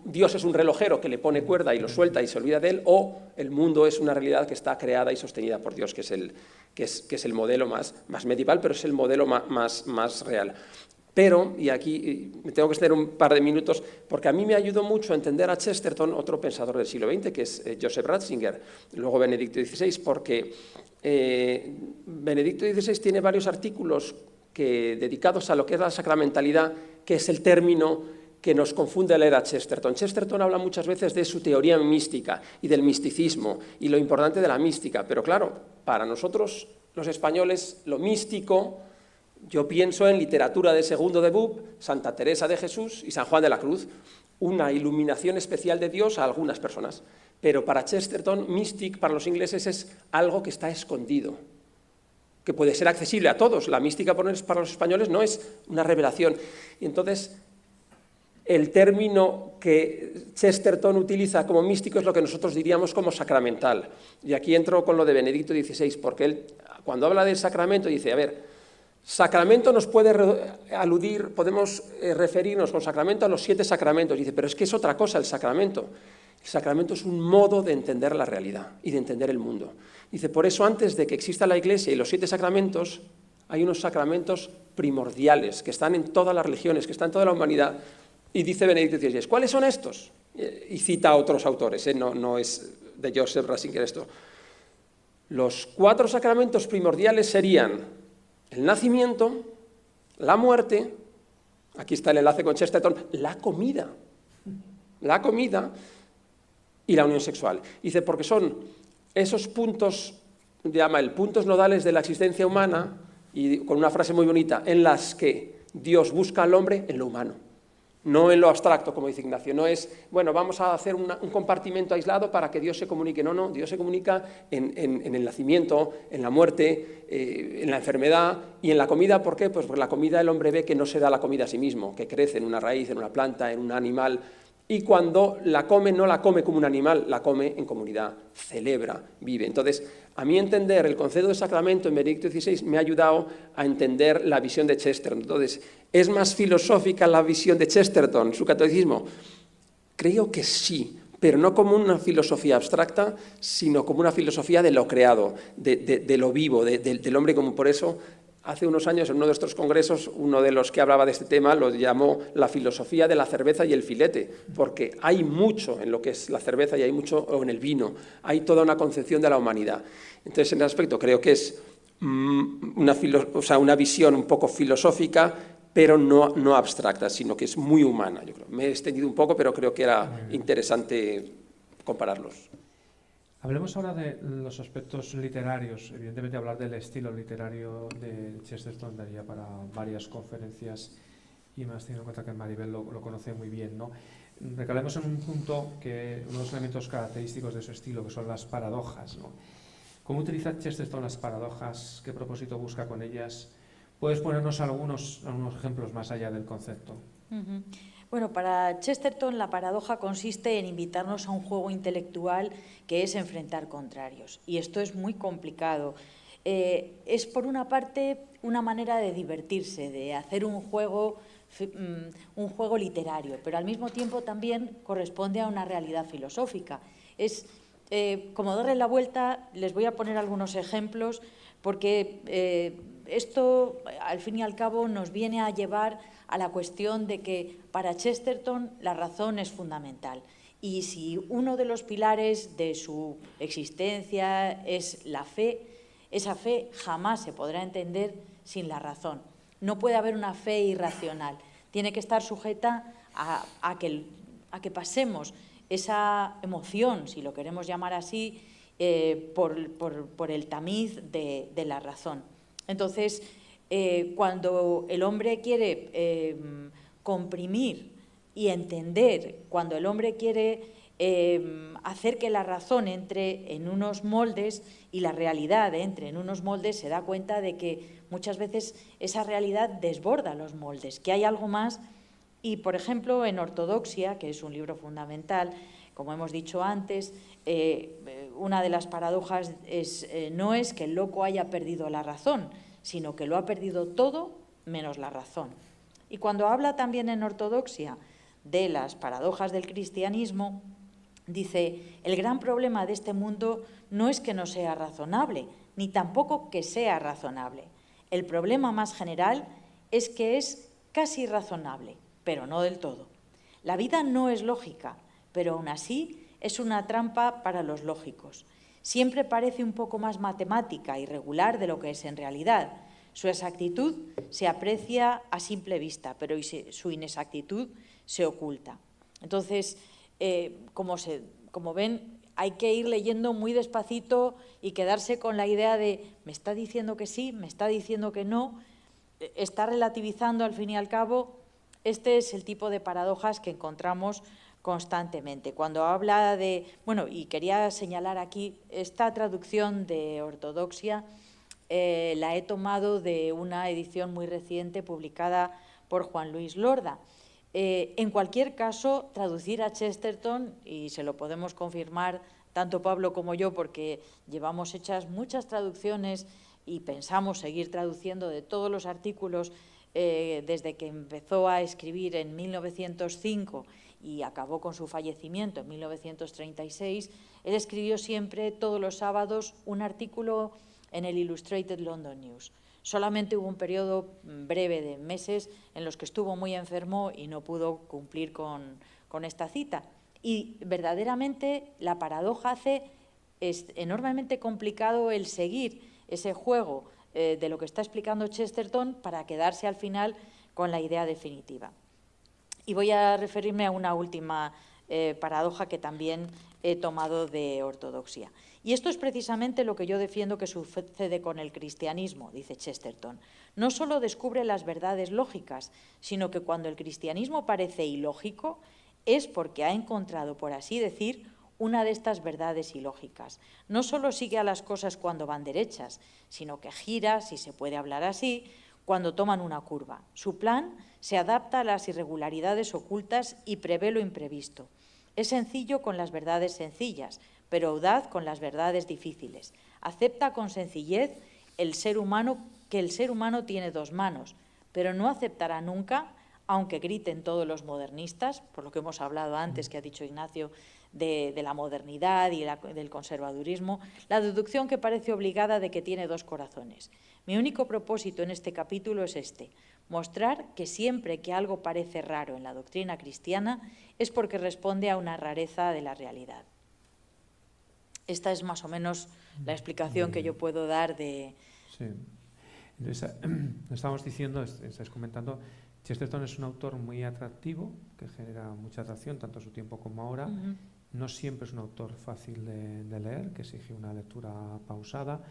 Dios es un relojero que le pone cuerda y lo suelta y se olvida de él, o el mundo es una realidad que está creada y sostenida por Dios, que es el modelo más medieval, pero es el modelo más real. Pero, y aquí me tengo que extender un par de minutos, porque a mí me ayudó mucho a entender a Chesterton, otro pensador del siglo XX, que es Joseph Ratzinger, luego Benedicto XVI, porque Benedicto XVI tiene varios artículos dedicados a lo que es la sacramentalidad, que es el término que nos confunde al leer a Chesterton. Chesterton habla muchas veces de su teoría mística y del misticismo y lo importante de la mística, pero claro, para nosotros los españoles lo místico, yo pienso en literatura de Segundo de Bup, Santa Teresa de Jesús y San Juan de la Cruz, una iluminación especial de Dios a algunas personas, pero para Chesterton, mystic para los ingleses es algo que está escondido, que puede ser accesible a todos. La mística para los españoles no es una revelación. Y entonces, el término que Chesterton utiliza como místico es lo que nosotros diríamos como sacramental. Y aquí entro con lo de Benedicto XVI, porque él, cuando habla del sacramento, dice, a ver, sacramento nos puede aludir, podemos referirnos con sacramento a los 7 sacramentos. Dice, pero es que es otra cosa el sacramento. El sacramento es un modo de entender la realidad y de entender el mundo. Dice, por eso antes de que exista la Iglesia y los 7 sacramentos, hay unos sacramentos primordiales que están en todas las religiones, que están en toda la humanidad. Y dice Benedicto XVI, ¿cuáles son estos? Y cita a otros autores, no es de Joseph Ratzinger esto. Los 4 sacramentos primordiales serían el nacimiento, la muerte, aquí está el enlace con Chesterton, la comida y la unión sexual. Dice, porque son esos puntos, llama el puntos nodales de la existencia humana, y con una frase muy bonita, en las que Dios busca al hombre en lo humano, no en lo abstracto, como dice Ignacio. No es, bueno, vamos a hacer un compartimento aislado para que Dios se comunique. No, Dios se comunica en el nacimiento, en la muerte, en la enfermedad y en la comida. ¿Por qué? Pues porque la comida el hombre ve que no se da la comida a sí mismo, que crece en una raíz, en una planta, en un animal. Y cuando la come, no la come como un animal, la come en comunidad, celebra, vive. Entonces, a mí entender el concepto de sacramento en Benedicto XVI me ha ayudado a entender la visión de Chesterton. Entonces, ¿es más filosófica la visión de Chesterton, su catolicismo? Creo que sí, pero no como una filosofía abstracta, sino como una filosofía de lo creado, de lo vivo, del hombre común. Por eso, hace unos años, en uno de estos congresos, uno de los que hablaba de este tema lo llamó la filosofía de la cerveza y el filete, porque hay mucho en lo que es la cerveza y hay mucho en el vino, hay toda una concepción de la humanidad. Entonces, en ese aspecto creo que es una visión un poco filosófica, pero no abstracta, sino que es muy humana. Yo creo. Me he extendido un poco, pero creo que era interesante compararlos. Hablemos ahora de los aspectos literarios. Evidentemente, hablar del estilo literario de Chesterton daría para varias conferencias y más teniendo en cuenta que Maribel lo conoce muy bien, ¿no? Recalemos en un punto que uno de los elementos característicos de su estilo, que son las paradojas, ¿no? ¿Cómo utiliza Chesterton las paradojas? ¿Qué propósito busca con ellas? ¿Puedes ponernos algunos ejemplos más allá del concepto? Bueno, para Chesterton la paradoja consiste en invitarnos a un juego intelectual que es enfrentar contrarios. Y esto es muy complicado. Es, por una parte, una manera de divertirse, de hacer un juego literario, pero al mismo tiempo también corresponde a una realidad filosófica. Es como darle la vuelta. Les voy a poner algunos ejemplos, porque esto, al fin y al cabo, nos viene a llevar a la cuestión de que para Chesterton la razón es fundamental. Y si uno de los pilares de su existencia es la fe, esa fe jamás se podrá entender sin la razón. No puede haber una fe irracional. Tiene que estar sujeta a que pasemos esa emoción, si lo queremos llamar así, por el tamiz de la razón. Entonces, cuando el hombre quiere comprimir y entender, cuando el hombre quiere hacer que la razón entre en unos moldes y la realidad entre en unos moldes, se da cuenta de que muchas veces esa realidad desborda los moldes, que hay algo más. Y, por ejemplo, en Ortodoxia, que es un libro fundamental, como hemos dicho antes, una de las paradojas no es que el loco haya perdido la razón, sino que lo ha perdido todo menos la razón. Y cuando habla también en Ortodoxia de las paradojas del cristianismo, dice: el gran problema de este mundo no es que no sea razonable, ni tampoco que sea razonable. El problema más general es que es casi razonable, pero no del todo. La vida no es lógica, pero aún así es una trampa para los lógicos. Siempre parece un poco más matemática y regular de lo que es en realidad. Su exactitud se aprecia a simple vista, pero su inexactitud se oculta. Entonces, como ven, hay que ir leyendo muy despacito y quedarse con la idea de me está diciendo que sí, me está diciendo que no, está relativizando al fin y al cabo. Este es el tipo de paradojas que encontramos constantemente. Cuando habla de... Bueno, y quería señalar aquí, esta traducción de ortodoxia la he tomado de una edición muy reciente publicada por Juan Luis Lorda. En cualquier caso, traducir a Chesterton, y se lo podemos confirmar tanto Pablo como yo, porque llevamos hechas muchas traducciones y pensamos seguir traduciendo de todos los artículos desde que empezó a escribir en 1905 y acabó con su fallecimiento en 1936, él escribió siempre todos los sábados un artículo en el Illustrated London News. Solamente hubo un periodo breve de meses en los que estuvo muy enfermo y no pudo cumplir con esta cita. Y verdaderamente la paradoja hace enormemente complicado el seguir ese juego de lo que está explicando Chesterton para quedarse al final con la idea definitiva. Y voy a referirme a una última paradoja que también he tomado de ortodoxia. Y esto es precisamente lo que yo defiendo que sucede con el cristianismo, dice Chesterton. No solo descubre las verdades lógicas, sino que cuando el cristianismo parece ilógico, es porque ha encontrado, por así decir, una de estas verdades ilógicas. No solo sigue a las cosas cuando van derechas, sino que gira, si se puede hablar así, cuando toman una curva. Su plan se adapta a las irregularidades ocultas y prevé lo imprevisto. Es sencillo con las verdades sencillas, pero audaz con las verdades difíciles. Acepta con sencillez que el ser humano tiene dos manos, pero no aceptará nunca, aunque griten todos los modernistas, por lo que hemos hablado antes, que ha dicho Ignacio, de la modernidad y del conservadurismo, la deducción que parece obligada de que tiene dos corazones. Mi único propósito en este capítulo es mostrar que siempre que algo parece raro en la doctrina cristiana es porque responde a una rareza de la realidad. Esta es más o menos la explicación que yo puedo dar de... Sí. Entonces, estábamos diciendo, estáis comentando, Chesterton es un autor muy atractivo, que genera mucha atracción, tanto a su tiempo como ahora. No siempre es un autor fácil de leer, que exige una lectura pausada.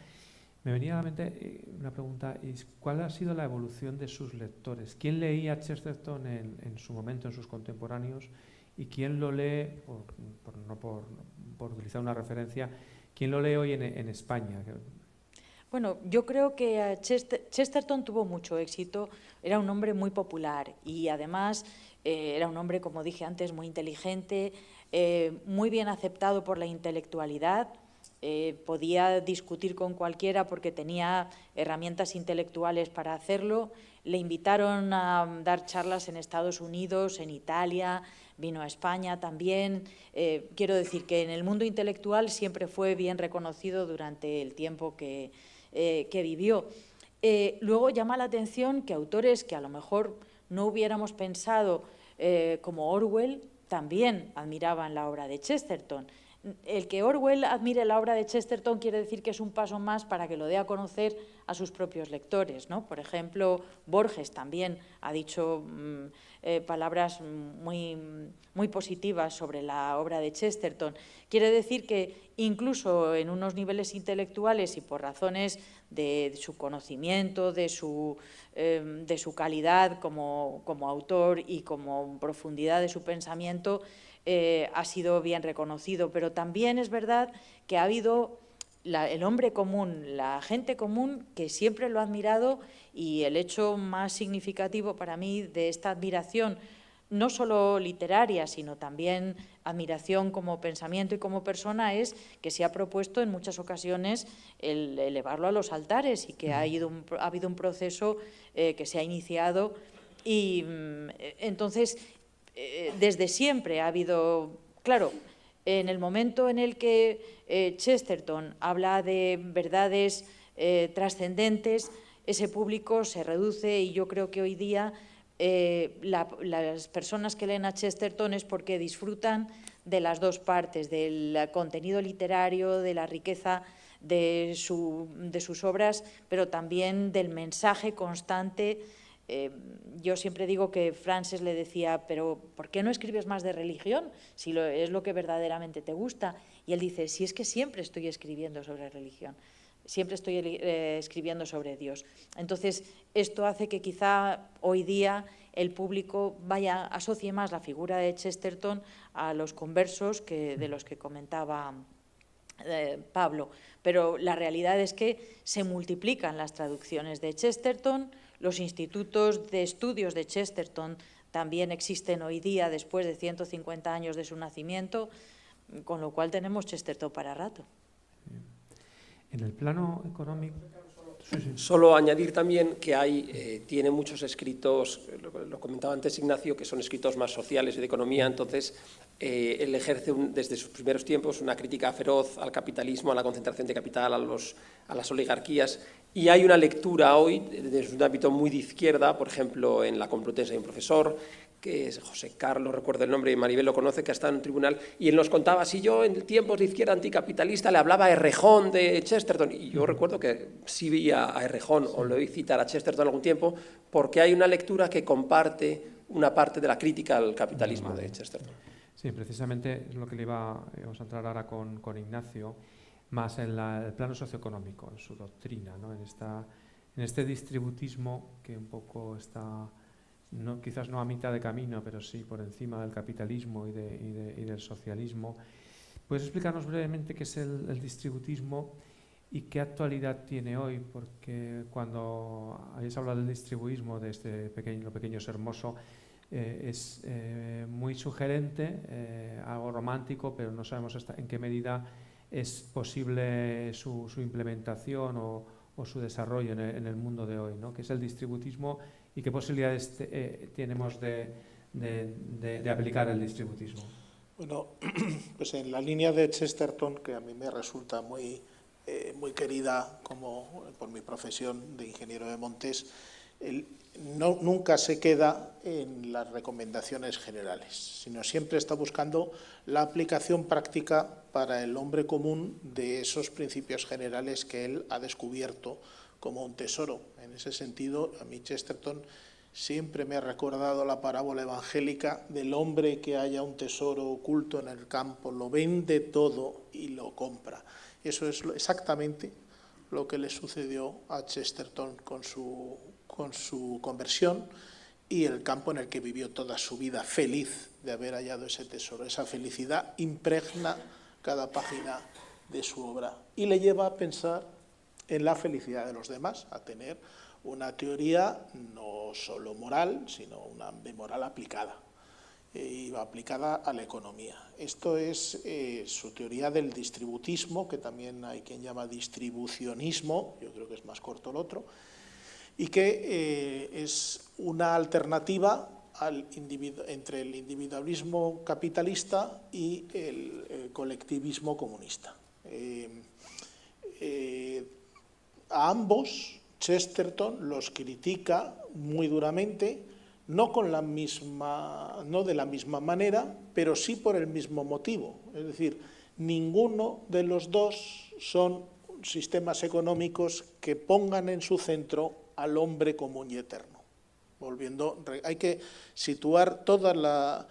Me venía a la mente una pregunta, ¿cuál ha sido la evolución de sus lectores? ¿Quién leía a Chesterton en su momento, en sus contemporáneos? ¿Y quién lo lee, por utilizar una referencia, quién lo lee hoy en España? Bueno, yo creo que Chesterton tuvo mucho éxito, era un hombre muy popular y además era un hombre, como dije antes, muy inteligente, muy bien aceptado por la intelectualidad, podía discutir con cualquiera porque tenía herramientas intelectuales para hacerlo. Le invitaron a dar charlas en Estados Unidos, en Italia, vino a España también. Quiero decir que en el mundo intelectual siempre fue bien reconocido durante el tiempo que vivió. Luego llama la atención que autores que a lo mejor no hubiéramos pensado, como Orwell, también admiraban la obra de Chesterton. El que Orwell admire la obra de Chesterton quiere decir que es un paso más para que lo dé a conocer a sus propios lectores, ¿no? Por ejemplo, Borges también ha dicho palabras muy positivas sobre la obra de Chesterton. Quiere decir que incluso en unos niveles intelectuales y por razones de su conocimiento, de su calidad como autor y como profundidad de su pensamiento, ha sido bien reconocido, pero también es verdad que ha habido el hombre común, la gente común, que siempre lo ha admirado, y el hecho más significativo para mí de esta admiración, no solo literaria, sino también admiración como pensamiento y como persona, es que se ha propuesto en muchas ocasiones el elevarlo a los altares y que ha habido un proceso que se ha iniciado. Y entonces desde siempre ha habido, claro, en el momento en el que Chesterton habla de verdades trascendentes, ese público se reduce, y yo creo que hoy día las personas que leen a Chesterton es porque disfrutan de las dos partes, del contenido literario, de la riqueza de sus obras, pero también del mensaje constante. Yo siempre digo que Frances le decía, pero ¿por qué no escribes más de religión? Si es lo que verdaderamente te gusta. Y él dice, si es que siempre estoy escribiendo sobre religión, siempre estoy escribiendo sobre Dios. Entonces, esto hace que quizá hoy día el público asocie más la figura de Chesterton a los conversos de los que comentaba Pablo. Pero la realidad es que se multiplican las traducciones de Chesterton, los institutos de estudios de Chesterton también existen hoy día después de 150 años de su nacimiento, con lo cual tenemos Chesterton para rato. En el plano económico... Solo añadir también que tiene muchos escritos, lo comentaba antes Ignacio, que son escritos más sociales y de economía. Entonces él ejerce desde sus primeros tiempos una crítica feroz al capitalismo, a la concentración de capital, a las oligarquías, y hay una lectura hoy desde un ámbito muy de izquierda. Por ejemplo, en la Complutense hay un profesor que es José Carlos, recuerdo el nombre, y Maribel lo conoce, que ha estado en un tribunal, y él nos contaba, si yo en tiempos de izquierda anticapitalista le hablaba a Errejón de Chesterton, y yo recuerdo que sí vi a Errejón, o le oí citar a Chesterton algún tiempo, porque hay una lectura que comparte una parte de la crítica al capitalismo de Chesterton. Sí, precisamente es lo que vamos a entrar ahora con Ignacio, más en el plano socioeconómico, en su doctrina, ¿no? en este distributismo que un poco está... quizás no a mitad de camino, pero sí por encima del capitalismo y del socialismo. ¿Puedes explicarnos brevemente qué es el distributismo y qué actualidad tiene hoy? Porque cuando habéis hablado del distributismo, de lo pequeño es hermoso, es muy sugerente, algo romántico, pero no sabemos en qué medida es posible su implementación o su desarrollo en el mundo de hoy, ¿no? ¿Qué es el distributismo y qué posibilidades tenemos de aplicar el distributismo? Bueno, pues en la línea de Chesterton, que a mí me resulta muy querida por mi profesión de ingeniero de montes, nunca se queda en las recomendaciones generales, sino siempre está buscando la aplicación práctica para el hombre común de esos principios generales que él ha descubierto como un tesoro. En ese sentido, a mí Chesterton siempre me ha recordado la parábola evangélica del hombre que haya un tesoro oculto en el campo, lo vende todo y lo compra. Eso es exactamente lo que le sucedió a Chesterton con su conversión y el campo en el que vivió toda su vida, feliz de haber hallado ese tesoro. Esa felicidad impregna cada página de su obra y le lleva a pensar en la felicidad de los demás, a tener una teoría no solo moral, sino una de moral aplicada, y aplicada a la economía. Esto es su teoría del distributismo, que también hay quien llama distribucionismo, yo creo que es más corto el otro, y que es una alternativa entre el individualismo capitalista y el colectivismo comunista. A ambos Chesterton los critica muy duramente, no de la misma manera, pero sí por el mismo motivo. Es decir, ninguno de los dos son sistemas económicos que pongan en su centro al hombre común y eterno. Hay que situar toda la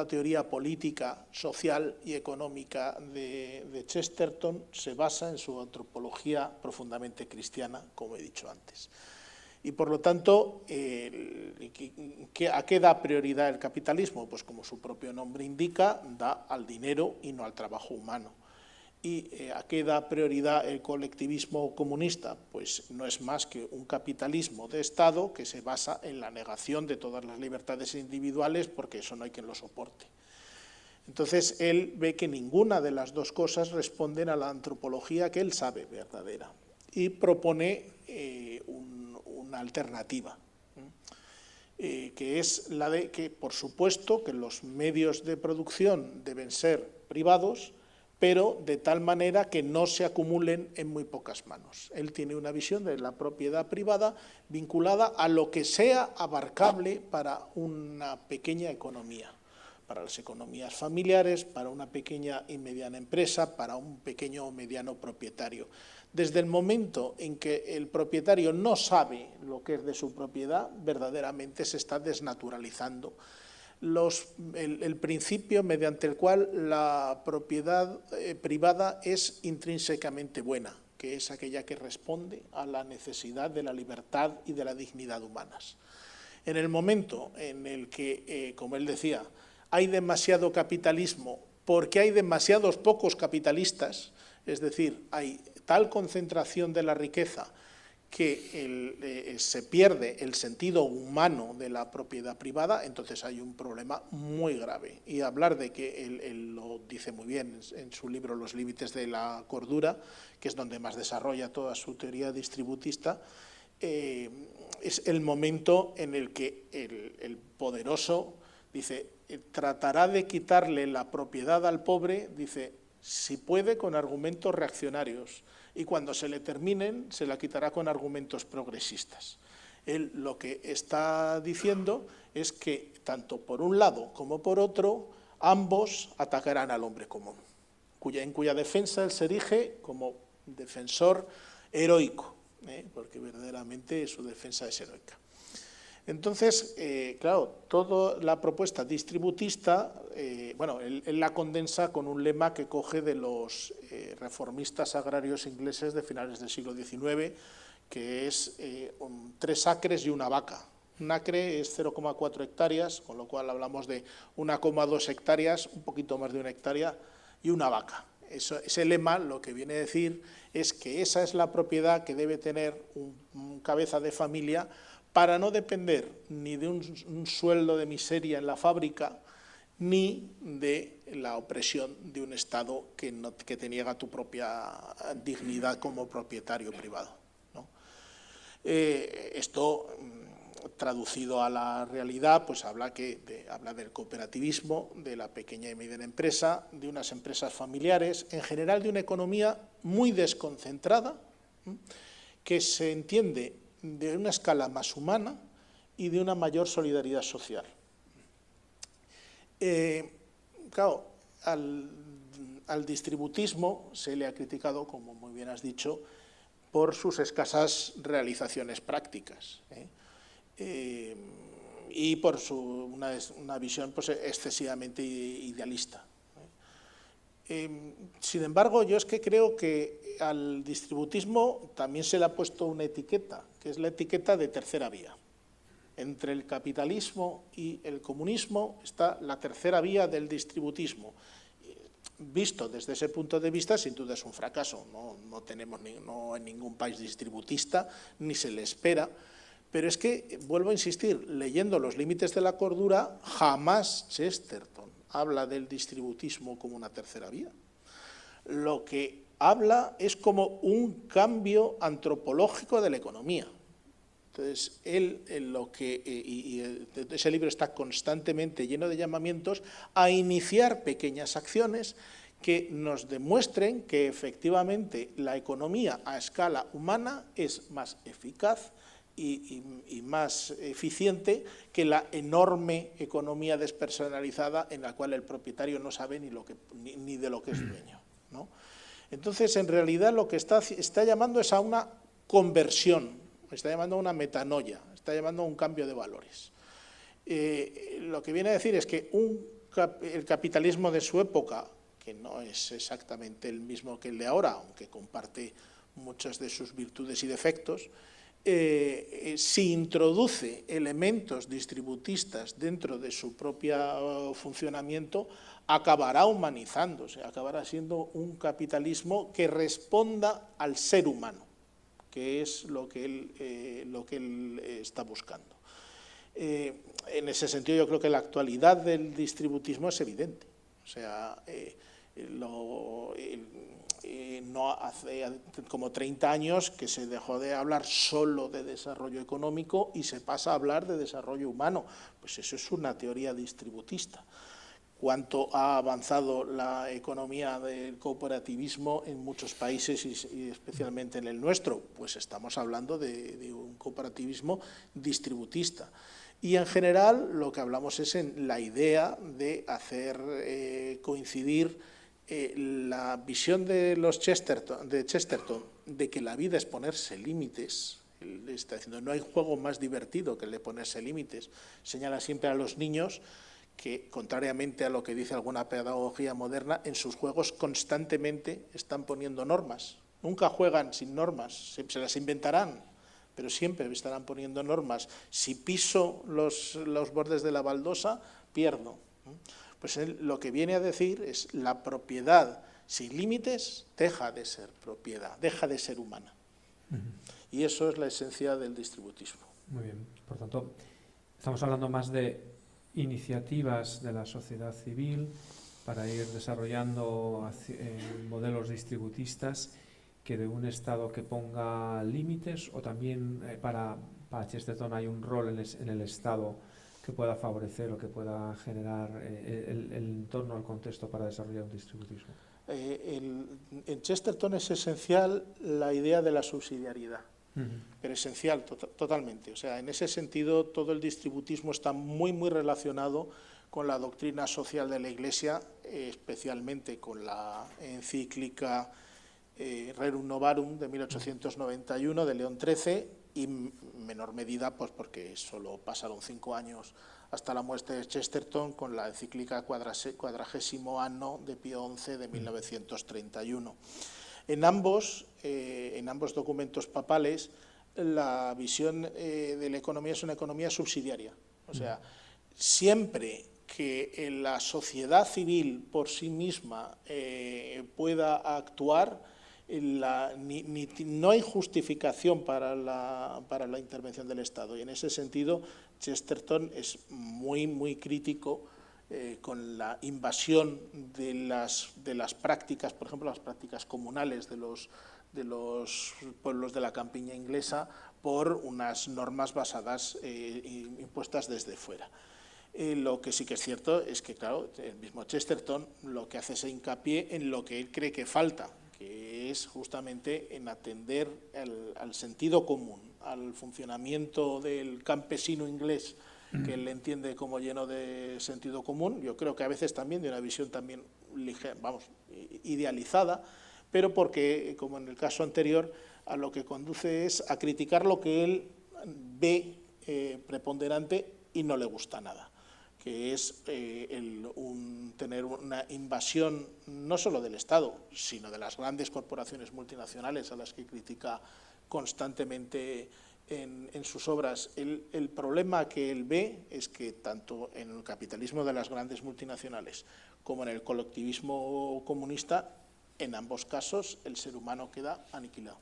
teoría política, social y económica de Chesterton se basa en su antropología profundamente cristiana, como he dicho antes. Y por lo tanto, ¿a qué da prioridad el capitalismo? Pues como su propio nombre indica, da al dinero y no al trabajo humano. ¿Y a qué da prioridad el colectivismo comunista? Pues no es más que un capitalismo de Estado que se basa en la negación de todas las libertades individuales, porque eso no hay quien lo soporte. Entonces, él ve que ninguna de las dos cosas responden a la antropología que él sabe verdadera y propone una alternativa. que es la de que, por supuesto, que los medios de producción deben ser privados, pero de tal manera que no se acumulen en muy pocas manos. Él tiene una visión de la propiedad privada vinculada a lo que sea abarcable para una pequeña economía, para las economías familiares, para una pequeña y mediana empresa, para un pequeño o mediano propietario. Desde el momento en que el propietario no sabe lo que es de su propiedad, verdaderamente se está desnaturalizando el principio mediante el cual la propiedad privada es intrínsecamente buena, que es aquella que responde a la necesidad de la libertad y de la dignidad humanas. En el momento en el que, como él decía, hay demasiado capitalismo porque hay demasiados pocos capitalistas, es decir, hay tal concentración de la riqueza que se pierde el sentido humano de la propiedad privada, entonces hay un problema muy grave. Y hablar de que él lo dice muy bien en su libro Los límites de la cordura, que es donde más desarrolla toda su teoría distributista, es el momento en el que el poderoso dice, tratará de quitarle la propiedad al pobre, dice, si puede, con argumentos reaccionarios, y cuando se le terminen, se la quitará con argumentos progresistas. Él lo que está diciendo es que, tanto por un lado como por otro, ambos atacarán al hombre común, en cuya defensa él se erige como defensor heroico, porque verdaderamente su defensa es heroica. Entonces, claro, toda la propuesta distributista, bueno, él la condensa con un lema que coge de los reformistas agrarios ingleses de finales del siglo XIX, que es 3 acres y una vaca. Un acre es 0,4 hectáreas, con lo cual hablamos de 1,2 hectáreas, un poquito más de 1 hectárea, y una vaca. Ese lema lo que viene a decir es que esa es la propiedad que debe tener un cabeza de familia para no depender ni de un sueldo de miseria en la fábrica, ni de la opresión de un Estado que te niega tu propia dignidad como propietario privado, ¿no? Esto, traducido a la realidad, pues habla del cooperativismo, de la pequeña y mediana empresa, de unas empresas familiares, en general de una economía muy desconcentrada, que se entiende de una escala más humana y de una mayor solidaridad social. Claro, al distributismo se le ha criticado, como muy bien has dicho, por sus escasas realizaciones prácticas, y por una visión pues, excesivamente idealista. Sin embargo, yo es que creo que al distributismo también se le ha puesto una etiqueta, que es la etiqueta de tercera vía. Entre el capitalismo y el comunismo está la tercera vía del distributismo. Visto desde ese punto de vista, sin duda es un fracaso. No tenemos en ningún país distributista, ni se le espera. Pero es que, vuelvo a insistir, leyendo Los límites de la cordura, jamás Chesterton habla del distributismo como una tercera vía. Lo que habla es como un cambio antropológico de la economía. Entonces, ese libro está constantemente lleno de llamamientos a iniciar pequeñas acciones que nos demuestren que efectivamente la economía a escala humana es más eficaz y más eficiente que la enorme economía despersonalizada en la cual el propietario no sabe ni de lo que es dueño, ¿no? Entonces, en realidad, lo que está llamando es a una conversión, está llamando a una metanoia, está llamando a un cambio de valores. Lo que viene a decir es que el capitalismo de su época, que no es exactamente el mismo que el de ahora, aunque comparte muchas de sus virtudes y defectos, si introduce elementos distributistas dentro de su propio funcionamiento, acabará humanizándose, acabará siendo un capitalismo que responda al ser humano, que es lo que él está buscando. En ese sentido, yo creo que la actualidad del distributismo es evidente. O sea, no hace como 30 años que se dejó de hablar solo de desarrollo económico y se pasa a hablar de desarrollo humano. Pues eso es una teoría distributista. Cuánto ha avanzado la economía del cooperativismo en muchos países y especialmente en el nuestro, pues estamos hablando de un cooperativismo distributista. Y en general lo que hablamos es en la idea de hacer coincidir la visión de los Chesterton de que la vida es ponerse límites. Él está diciendo, no hay juego más divertido que el de ponerse límites. Señala siempre a los niños que, contrariamente a lo que dice alguna pedagogía moderna, en sus juegos constantemente están poniendo normas. Nunca juegan sin normas, se las inventarán, pero siempre estarán poniendo normas. Si piso los bordes de la baldosa, pierdo. Pues él lo que viene a decir es la propiedad sin límites deja de ser propiedad, deja de ser humana. Y eso es la esencia del distributismo. Muy bien, por tanto, estamos hablando más de iniciativas de la sociedad civil para ir desarrollando modelos distributistas que de un Estado que ponga límites, o también para Chesterton hay un rol en el Estado que pueda favorecer o que pueda generar el entorno, el contexto para desarrollar un distributismo. En Chesterton es esencial la idea de la subsidiariedad. Pero esencial, totalmente. O sea, en ese sentido, todo el distributismo está muy, muy relacionado con la doctrina social de la Iglesia, especialmente con la encíclica Rerum Novarum de 1891 de León XIII, y en menor medida pues porque solo pasaron 5 años hasta la muerte de Chesterton, con la encíclica Quadragésimo Anno de Pío XI de 1931. En ambos documentos papales, la visión de la economía es una economía subsidiaria. O sea, siempre que la sociedad civil por sí misma pueda actuar, no hay justificación para la intervención del Estado. Y en ese sentido, Chesterton es muy, muy crítico con la invasión de las prácticas, por ejemplo, las prácticas comunales de los pueblos de la campiña inglesa, por unas normas basadas, impuestas desde fuera. Lo que sí que es cierto es que, claro, el mismo Chesterton lo que hace es hincapié en lo que él cree que falta, que es justamente en atender al sentido común, al funcionamiento del campesino inglés, que él entiende como lleno de sentido común. Yo creo que a veces también de una visión también idealizada, pero porque, como en el caso anterior, a lo que conduce es a criticar lo que él ve preponderante y no le gusta nada, que es tener una invasión no solo del Estado, sino de las grandes corporaciones multinacionales a las que critica constantemente en sus obras. El problema que él ve es que tanto en el capitalismo de las grandes multinacionales como en el colectivismo comunista, en ambos casos el ser humano queda aniquilado.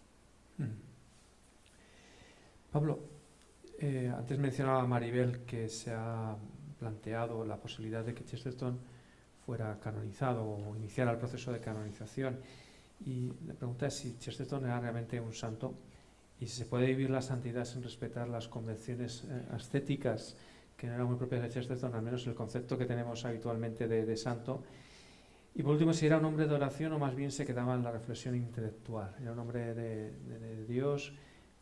Pablo, antes mencionaba Maribel que se ha planteado la posibilidad de que Chesterton fuera canonizado o iniciara el proceso de canonización, y la pregunta es si Chesterton era realmente un santo y si se puede vivir la santidad sin respetar las convenciones ascéticas que no eran muy propias de Chesterton, al menos el concepto que tenemos habitualmente de santo. Y por último, si era un hombre de oración o más bien se quedaba en la reflexión intelectual. ¿Era un hombre de Dios?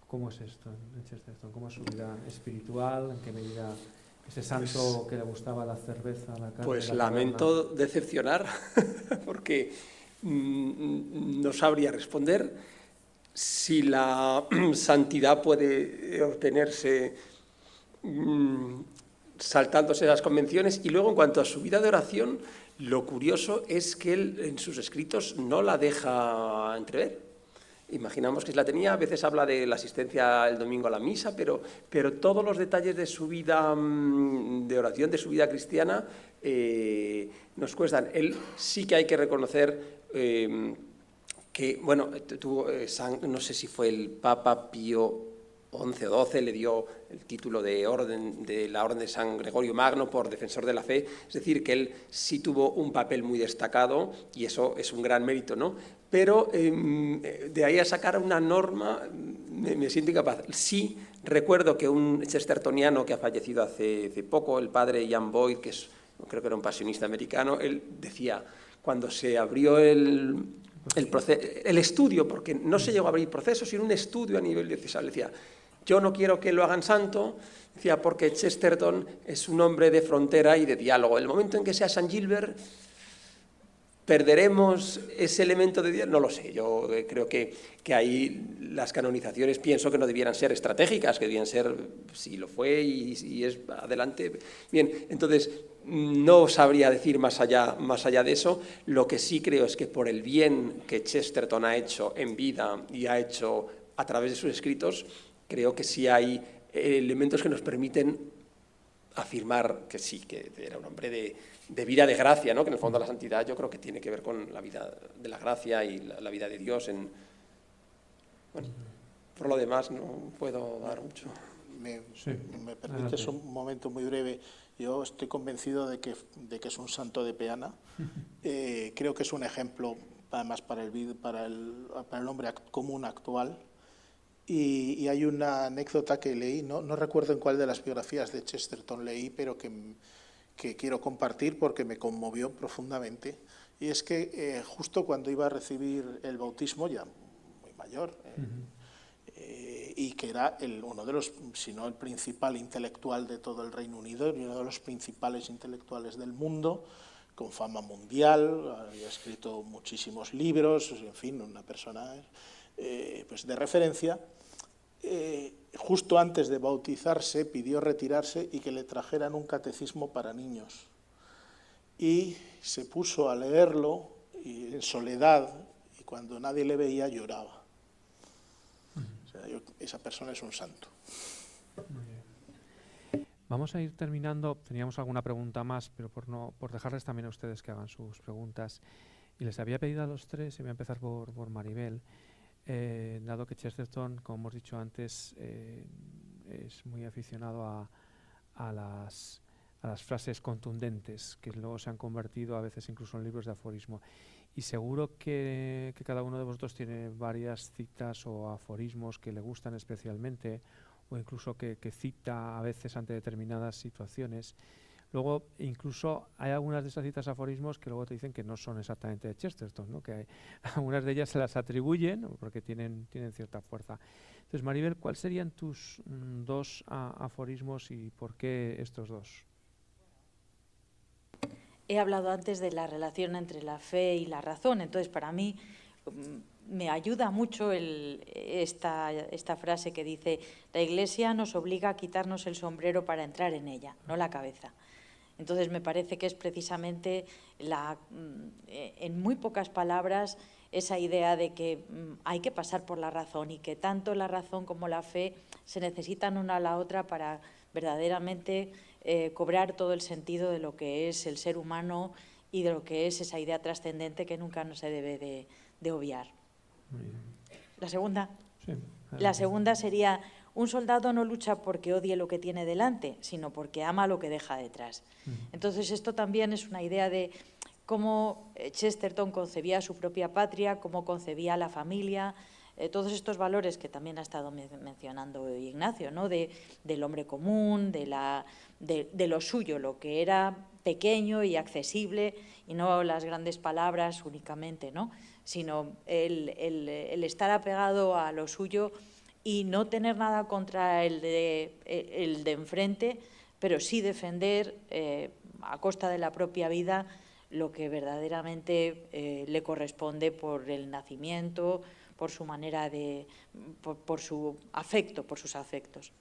¿Cómo es esto en Chesterton? ¿Cómo es su vida espiritual? ¿En qué medida ese santo que le gustaba la cerveza, la carne? Pues lamento decepcionar, porque no sabría responder si la santidad puede obtenerse saltándose las convenciones. Y luego, en cuanto a su vida de oración, lo curioso es que él en sus escritos no la deja entrever. Imaginamos que la tenía, a veces habla de la asistencia el domingo a la misa, pero todos los detalles de su vida de oración, de su vida cristiana, nos cuestan. Él sí que hay que reconocer que, bueno, tuvo, no sé si fue el Papa Pío 11 o 12, le dio el título de la Orden de San Gregorio Magno por defensor de la fe, es decir, que él sí tuvo un papel muy destacado y eso es un gran mérito, ¿no? Pero de ahí a sacar una norma me siento incapaz. Sí recuerdo que un chestertoniano que ha fallecido hace poco, el padre Ian Boyd, que creo que era un pasionista americano, él decía, cuando se abrió el estudio, porque no se llegó a abrir proceso, sino un estudio a nivel diocesano, decía, yo no quiero que lo hagan santo, decía, porque Chesterton es un hombre de frontera y de diálogo. El momento en que sea San Gilbert, ¿perderemos ese elemento de diálogo? No lo sé, yo creo que ahí las canonizaciones pienso que no debieran ser estratégicas, que debían ser, si lo fue y es adelante. Bien, entonces, no sabría decir más allá de eso. Lo que sí creo es que por el bien que Chesterton ha hecho en vida y ha hecho a través de sus escritos, creo que sí hay elementos que nos permiten afirmar que sí, que era un hombre de vida de gracia, ¿no? Que en el fondo la santidad yo creo que tiene que ver con la vida de la gracia y la vida de Dios. Bueno, por lo demás no puedo dar mucho. ¿Me permites un momento muy breve? Yo estoy convencido de que es un santo de peana. Creo que es un ejemplo, además, para el hombre común actual. Y hay una anécdota que leí, no recuerdo en cuál de las biografías de Chesterton leí, pero que quiero compartir porque me conmovió profundamente. Y es que justo cuando iba a recibir el bautismo, ya muy mayor, y que era uno de los, si no el principal intelectual de todo el Reino Unido, y uno de los principales intelectuales del mundo, con fama mundial, había escrito muchísimos libros, en fin, una persona pues de referencia. Justo antes de bautizarse pidió retirarse y que le trajeran un catecismo para niños. Y se puso a leerlo en soledad y cuando nadie le veía lloraba. O sea, esa persona es un santo. Muy bien. Vamos a ir terminando. Teníamos alguna pregunta más, pero por dejarles también a ustedes que hagan sus preguntas. Y les había pedido a los tres, y voy a empezar por Maribel, dado que Chesterton, como hemos dicho antes, es muy aficionado a las frases contundentes, que luego se han convertido a veces incluso en libros de aforismo. Y seguro que cada uno de vosotros tiene varias citas o aforismos que le gustan especialmente, o incluso que cita a veces ante determinadas situaciones. Luego, incluso hay algunas de esas citas aforismos que luego te dicen que no son exactamente de Chesterton, ¿no? Que algunas de ellas se las atribuyen porque tienen cierta fuerza. Entonces, Maribel, ¿cuáles serían tus dos aforismos y por qué estos dos? He hablado antes de la relación entre la fe y la razón, entonces para mí me ayuda mucho esta frase que dice: la Iglesia nos obliga a quitarnos el sombrero para entrar en ella, no la cabeza. Entonces me parece que es precisamente, en muy pocas palabras, esa idea de que hay que pasar por la razón y que tanto la razón como la fe se necesitan una a la otra para verdaderamente cobrar todo el sentido de lo que es el ser humano y de lo que es esa idea trascendente que nunca no se debe de obviar. Muy bien. ¿La segunda? Sí. La segunda sería: un soldado no lucha porque odie lo que tiene delante, sino porque ama lo que deja detrás. Entonces, esto también es una idea de cómo Chesterton concebía su propia patria, cómo concebía la familia, todos estos valores que también ha estado mencionando Ignacio, ¿no? Del hombre común, de lo suyo, lo que era pequeño y accesible, y no las grandes palabras únicamente, ¿no? Sino el estar apegado a lo suyo y no tener nada contra el de enfrente, pero sí defender a costa de la propia vida lo que verdaderamente le corresponde por el nacimiento, por su manera por su afecto, por sus afectos.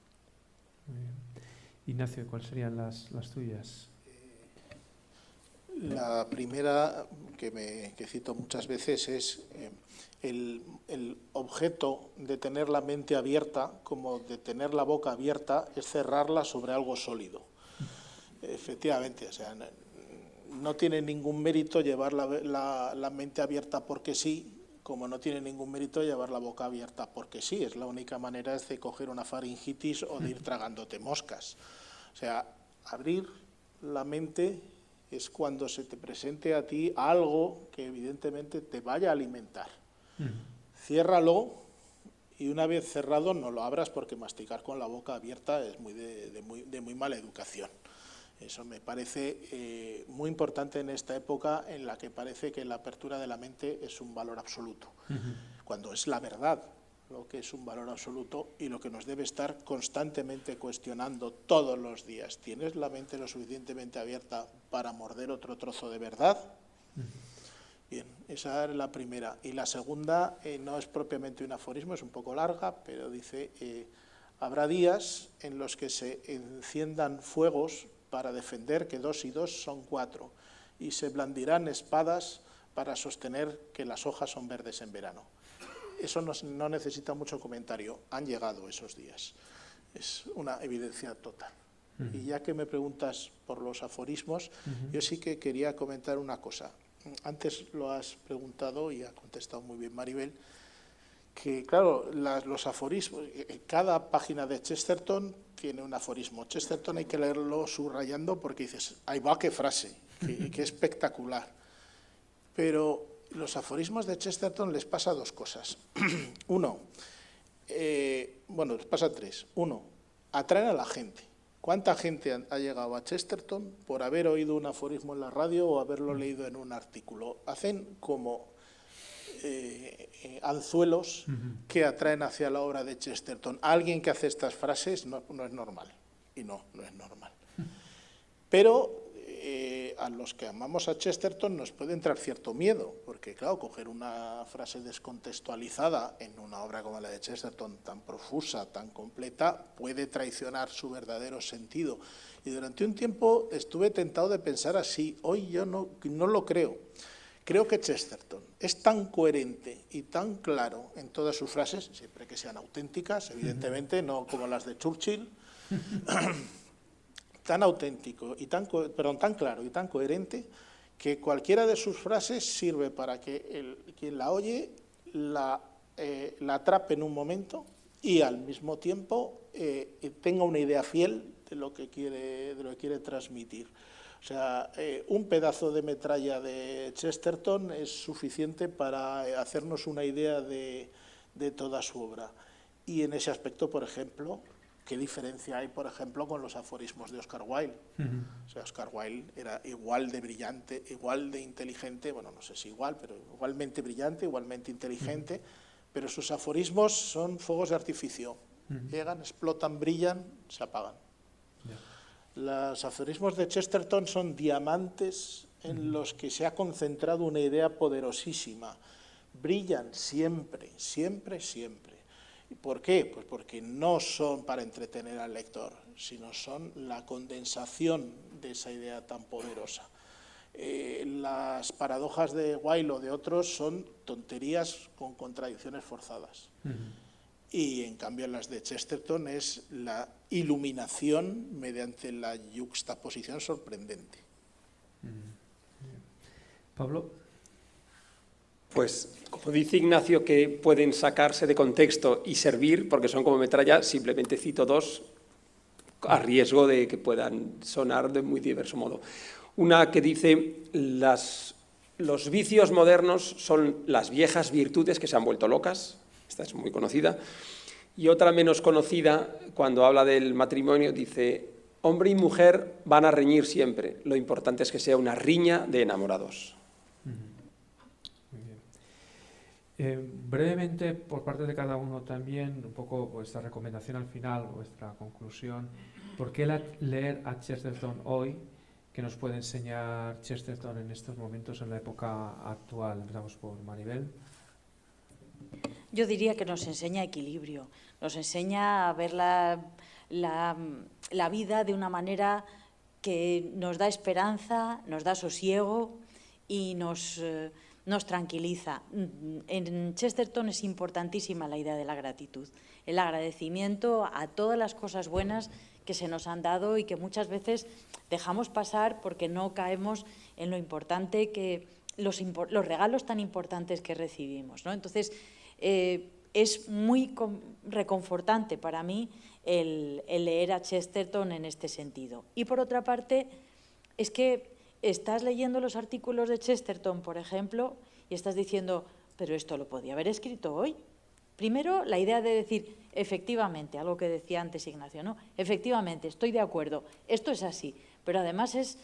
Muy bien. Ignacio, ¿cuáles serían las tuyas? La primera, que cito muchas veces, es el objeto de tener la mente abierta, como de tener la boca abierta, es cerrarla sobre algo sólido. Efectivamente, o sea, no tiene ningún mérito llevar la mente abierta porque sí, como no tiene ningún mérito llevar la boca abierta, porque sí, es la única manera es de coger una faringitis o de ir tragándote moscas. O sea, abrir la mente es cuando se te presente a ti algo que evidentemente te vaya a alimentar. Ciérralo y una vez cerrado no lo abras, porque masticar con la boca abierta es de muy mala educación. Eso me parece muy importante en esta época en la que parece que la apertura de la mente es un valor absoluto, cuando es la verdad lo que es un valor absoluto y lo que nos debe estar constantemente cuestionando todos los días. ¿Tienes la mente lo suficientemente abierta para morder otro trozo de verdad? Bien, esa es la primera. Y la segunda no es propiamente un aforismo, es un poco larga, pero dice, habrá días en los que se enciendan fuegos para defender que 2 y 2 son 4, y se blandirán espadas para sostener que las hojas son verdes en verano. Eso no necesita mucho comentario, han llegado esos días. Es una evidencia total. Y ya que me preguntas por los aforismos, yo sí que quería comentar una cosa. Antes lo has preguntado y ha contestado muy bien Maribel, que claro, los aforismos, cada página de Chesterton tiene un aforismo. Chesterton hay que leerlo subrayando porque dices, ahí va, qué frase, qué espectacular. Pero los aforismos de Chesterton les pasa 2 cosas. Les pasa 3. 1, atraen a la gente. ¿Cuánta gente ha llegado a Chesterton por haber oído un aforismo en la radio o haberlo leído en un artículo? Hacen como anzuelos que atraen hacia la obra de Chesterton. Alguien que hace estas frases no es normal, y no es normal. Pero a los que amamos a Chesterton nos puede entrar cierto miedo, porque claro, coger una frase descontextualizada en una obra como la de Chesterton, tan profusa, tan completa, puede traicionar su verdadero sentido. Y durante un tiempo estuve tentado de pensar así. Hoy yo no lo creo. Creo que Chesterton es tan coherente y tan claro en todas sus frases, siempre que sean auténticas, evidentemente, no como las de Churchill, tan auténtico y tan claro y tan coherente, que cualquiera de sus frases sirve para que quien la oye la atrape en un momento y al mismo tiempo tenga una idea fiel de lo que quiere transmitir. O sea, un pedazo de metralla de Chesterton es suficiente para hacernos una idea de toda su obra. Y en ese aspecto, por ejemplo, ¿qué diferencia hay, por ejemplo, con los aforismos de Oscar Wilde? O sea, Oscar Wilde era igual de brillante, igual de inteligente, bueno, no sé si igual, pero igualmente brillante, igualmente inteligente, pero sus aforismos son fuegos de artificio. Llegan, explotan, brillan, se apagan. Los aforismos de Chesterton son diamantes en los que se ha concentrado una idea poderosísima. Brillan siempre, siempre, siempre. ¿Y por qué? Pues porque no son para entretener al lector, sino son la condensación de esa idea tan poderosa. Las paradojas de Wilde o de otros son tonterías con contradicciones forzadas. Y en cambio las de Chesterton es la iluminación mediante la yuxtaposición sorprendente. Pablo. Pues, como dice Ignacio, que pueden sacarse de contexto y servir, porque son como metralla, simplemente cito 2, a riesgo de que puedan sonar de muy diverso modo. Una que dice, los vicios modernos son las viejas virtudes que se han vuelto locas. Esta es muy conocida. Y otra menos conocida, cuando habla del matrimonio, dice, hombre y mujer van a reñir siempre. Lo importante es que sea una riña de enamorados. Muy bien. Brevemente, por parte de cada uno también, un poco vuestra recomendación al final, vuestra conclusión. ¿Por qué leer a Chesterton hoy? ¿Qué nos puede enseñar Chesterton en estos momentos, en la época actual? Empezamos por Maribel. Yo diría que nos enseña equilibrio, nos enseña a ver la vida de una manera que nos da esperanza, nos da sosiego y nos tranquiliza. En Chesterton es importantísima la idea de la gratitud, el agradecimiento a todas las cosas buenas que se nos han dado y que muchas veces dejamos pasar porque no caemos en lo importante que los regalos tan importantes que recibimos, ¿no? Entonces, es muy reconfortante para mí el leer a Chesterton en este sentido. Y por otra parte, es que estás leyendo los artículos de Chesterton, por ejemplo, y estás diciendo, pero esto lo podía haber escrito hoy. Primero, la idea de decir, efectivamente, algo que decía antes Ignacio, ¿no? Efectivamente, estoy de acuerdo, esto es así, pero además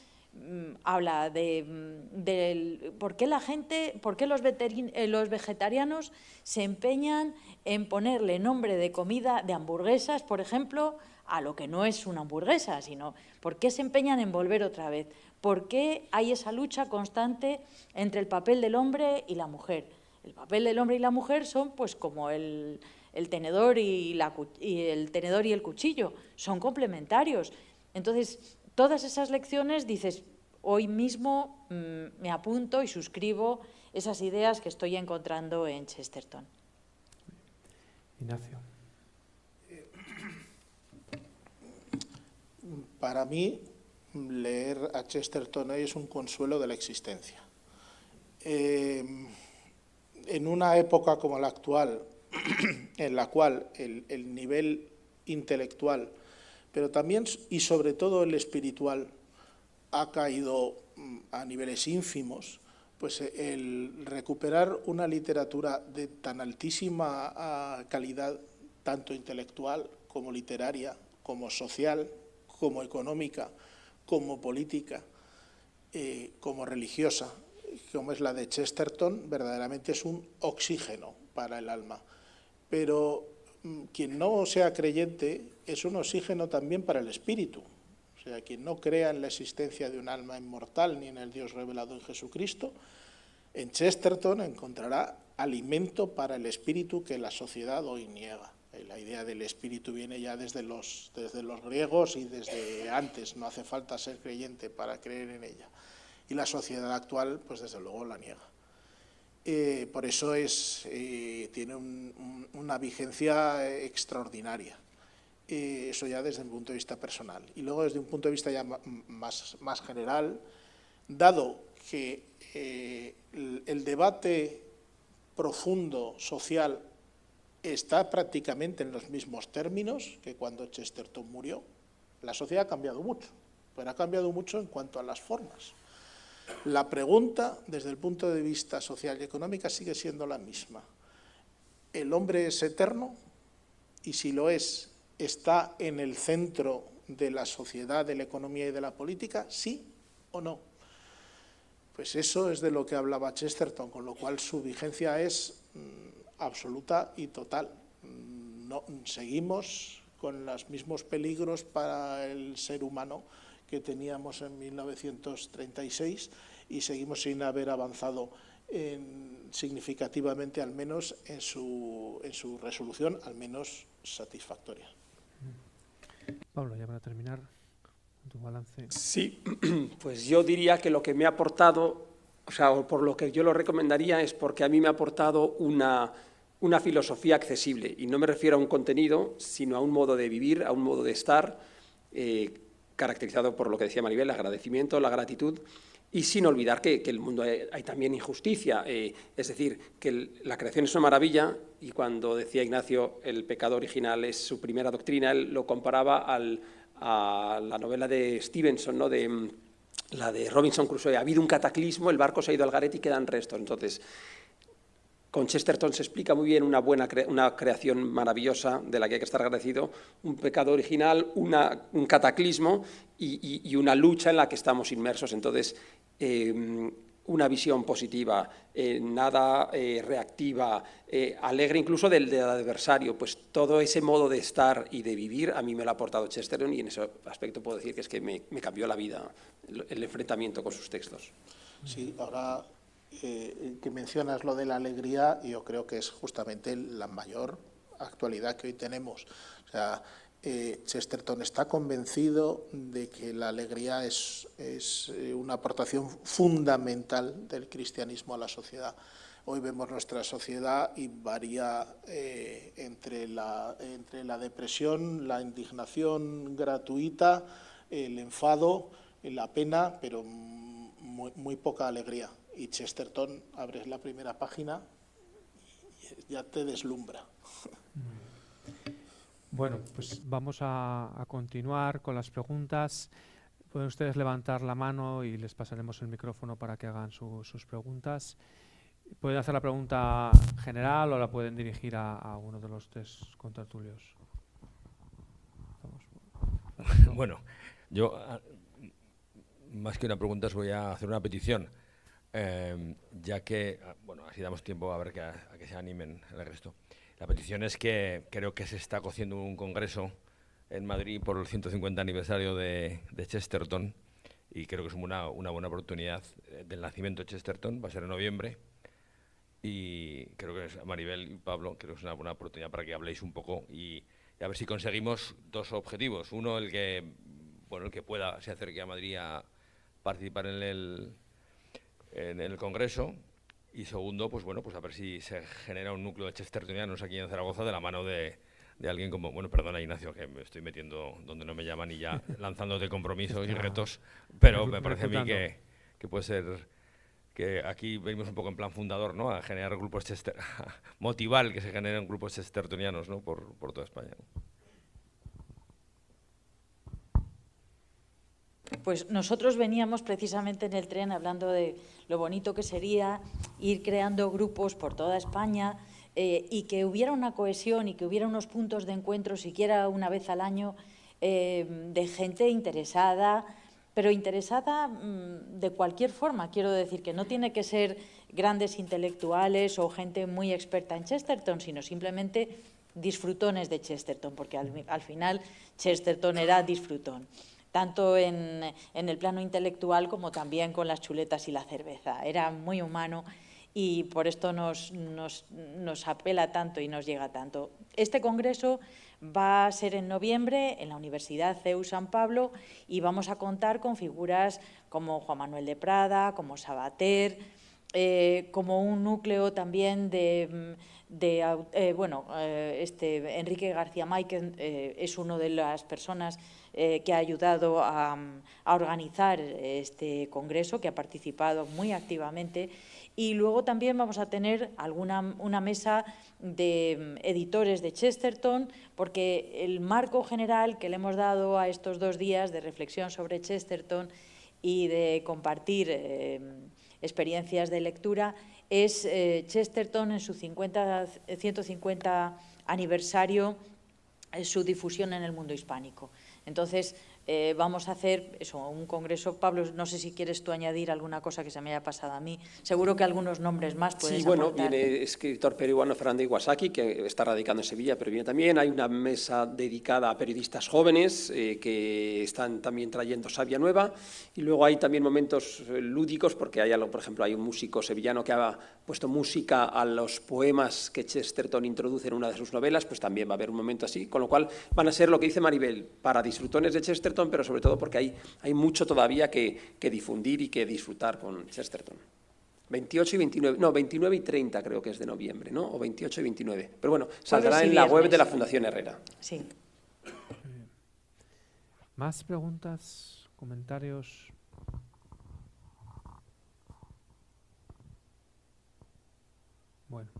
habla de por qué los vegetarianos se empeñan en ponerle nombre de comida, de hamburguesas, por ejemplo, a lo que no es una hamburguesa, sino por qué se empeñan en volver otra vez, por qué hay esa lucha constante entre el papel del hombre y la mujer. El papel del hombre y la mujer son pues como el tenedor y el cuchillo, son complementarios. Entonces, todas esas lecciones, dices, hoy mismo me apunto y suscribo esas ideas que estoy encontrando en Chesterton. Ignacio. Para mí, leer a Chesterton hoy es un consuelo de la existencia. En una época como la actual, en la cual el nivel intelectual, pero también y sobre todo el espiritual, ha caído a niveles ínfimos, pues el recuperar una literatura de tan altísima calidad, tanto intelectual como literaria, como social, como económica, como política, como religiosa, como es la de Chesterton, verdaderamente es un oxígeno para el alma. Pero quien no sea creyente es un oxígeno también para el espíritu. O sea, quien no crea en la existencia de un alma inmortal ni en el Dios revelado en Jesucristo, en Chesterton encontrará alimento para el espíritu que la sociedad hoy niega. La idea del espíritu viene ya desde los griegos y desde antes, no hace falta ser creyente para creer en ella. Y la sociedad actual, pues desde luego la niega. Por eso tiene una vigencia extraordinaria. Eso ya desde un punto de vista personal. Y luego desde un punto de vista ya más general, dado que el debate profundo social está prácticamente en los mismos términos que cuando Chesterton murió, la sociedad ha cambiado mucho, pero ha cambiado mucho en cuanto a las formas. La pregunta, desde el punto de vista social y económico, sigue siendo la misma. ¿El hombre es eterno? Y si lo es, ¿está en el centro de la sociedad, de la economía y de la política? ¿Sí o no? Pues eso es de lo que hablaba Chesterton, con lo cual su vigencia es absoluta y total. No, seguimos con los mismos peligros para el ser humano que teníamos en 1936 y seguimos sin haber avanzado significativamente, al menos en su resolución, al menos satisfactoria. Pablo, ya para terminar, tu balance. Sí, pues yo diría que lo que me ha aportado, o sea, por lo que yo lo recomendaría es porque a mí me ha aportado una filosofía accesible, y no me refiero a un contenido, sino a un modo de vivir, a un modo de estar, caracterizado por lo que decía Maribel, el agradecimiento, la gratitud, y sin olvidar que en el mundo hay también injusticia, es decir, que la creación es una maravilla, y cuando decía Ignacio el pecado original es su primera doctrina, él lo comparaba a la novela de Stevenson, ¿no? La de Robinson Crusoe. Ha habido un cataclismo, el barco se ha ido al garete y quedan restos. Entonces, con Chesterton se explica muy bien una creación maravillosa de la que hay que estar agradecido, un pecado original, un cataclismo y una lucha en la que estamos inmersos. Entonces, una visión positiva, nada reactiva, alegre incluso del adversario, pues todo ese modo de estar y de vivir a mí me lo ha aportado Chesterton, y en ese aspecto puedo decir que es que me cambió la vida el enfrentamiento con sus textos. Sí, ahora que mencionas lo de la alegría, yo creo que es justamente la mayor actualidad que hoy tenemos. O sea, Chesterton está convencido de que la alegría es una aportación fundamental del cristianismo a la sociedad. Hoy vemos nuestra sociedad y varía entre la depresión, la indignación gratuita, el enfado, la pena, pero muy poca alegría. y Chesterton, abres la primera página y ya te deslumbra. Bueno, pues vamos a continuar con las preguntas. Pueden ustedes levantar la mano y les pasaremos el micrófono para que hagan sus preguntas. Pueden hacer la pregunta general o la pueden dirigir a uno de los tres contertulios. Bueno, yo más que una pregunta os voy a hacer una petición, ya que, bueno, así damos tiempo a ver a que se animen el resto. La petición es que creo que se está cociendo un congreso en Madrid por el 150 aniversario de Chesterton, y creo que es una buena oportunidad del nacimiento de Chesterton. Va a ser en noviembre, y creo que Maribel y Pablo, creo que es una buena oportunidad para que habléis un poco y a ver si conseguimos dos objetivos. Uno, el que pueda se acerque a Madrid a participar en el congreso, y segundo, pues a ver si se genera un núcleo de chestertonianos aquí en Zaragoza de la mano de alguien como, perdona Ignacio, que me estoy metiendo donde no me llaman y ya lanzándote compromisos y retos, pero me parece a mí que puede ser que aquí venimos un poco en plan fundador, ¿no? A generar grupos motivar que se generen grupos chestertonianos, ¿no? por toda España. Pues nosotros veníamos precisamente en el tren hablando de lo bonito que sería ir creando grupos por toda España y que hubiera una cohesión y que hubiera unos puntos de encuentro, siquiera una vez al año, de gente interesada, pero interesada de cualquier forma. Quiero decir que no tiene que ser grandes intelectuales o gente muy experta en Chesterton, sino simplemente disfrutones de Chesterton, porque al final Chesterton era disfrutón, tanto en el plano intelectual como también con las chuletas y la cerveza. Era muy humano y por esto nos apela tanto y nos llega tanto. Este congreso va a ser en noviembre en la Universidad CEU San Pablo y vamos a contar con figuras como Juan Manuel de Prada, como Sabater, como un núcleo también Enrique García Máquez es una de las personas que ha ayudado a organizar este congreso, que ha participado muy activamente. Y luego también vamos a tener una mesa de editores de Chesterton, porque el marco general que le hemos dado a estos 2 días de reflexión sobre Chesterton y de compartir experiencias de lectura es Chesterton en su 150 aniversario, su difusión en el mundo hispánico. Entonces, vamos a hacer eso, un congreso. Pablo, no sé si quieres tú añadir alguna cosa que se me haya pasado a mí. Seguro que algunos nombres más puedes aportar. Viene escritor peruano Fernando Iwasaki, que está radicando en Sevilla, pero viene también. Hay una mesa dedicada a periodistas jóvenes que están también trayendo savia nueva. Y luego hay también momentos lúdicos, porque hay algo, por ejemplo, hay un músico sevillano que ha puesto música a los poemas que Chesterton introduce en una de sus novelas, pues también va a haber un momento así, con lo cual van a ser lo que dice Maribel, para disfrutones de Chesterton, pero sobre todo porque hay mucho todavía que difundir y que disfrutar con Chesterton. 28 y 29, no, 29 y 30 creo que es de noviembre, ¿no? O 28 y 29. Pero bueno, saldrá en la web de la Fundación Herrera. Sí. ¿Más preguntas, comentarios? Bueno,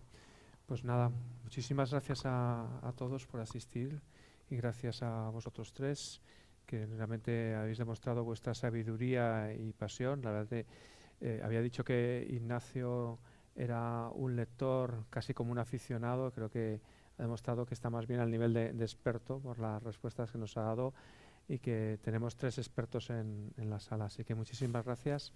pues nada, muchísimas gracias a todos por asistir y gracias a vosotros tres, que realmente habéis demostrado vuestra sabiduría y pasión. La verdad había dicho que Ignacio era un lector casi como un aficionado. Creo que ha demostrado que está más bien al nivel de experto por las respuestas que nos ha dado y que tenemos 3 expertos en la sala. Así que muchísimas gracias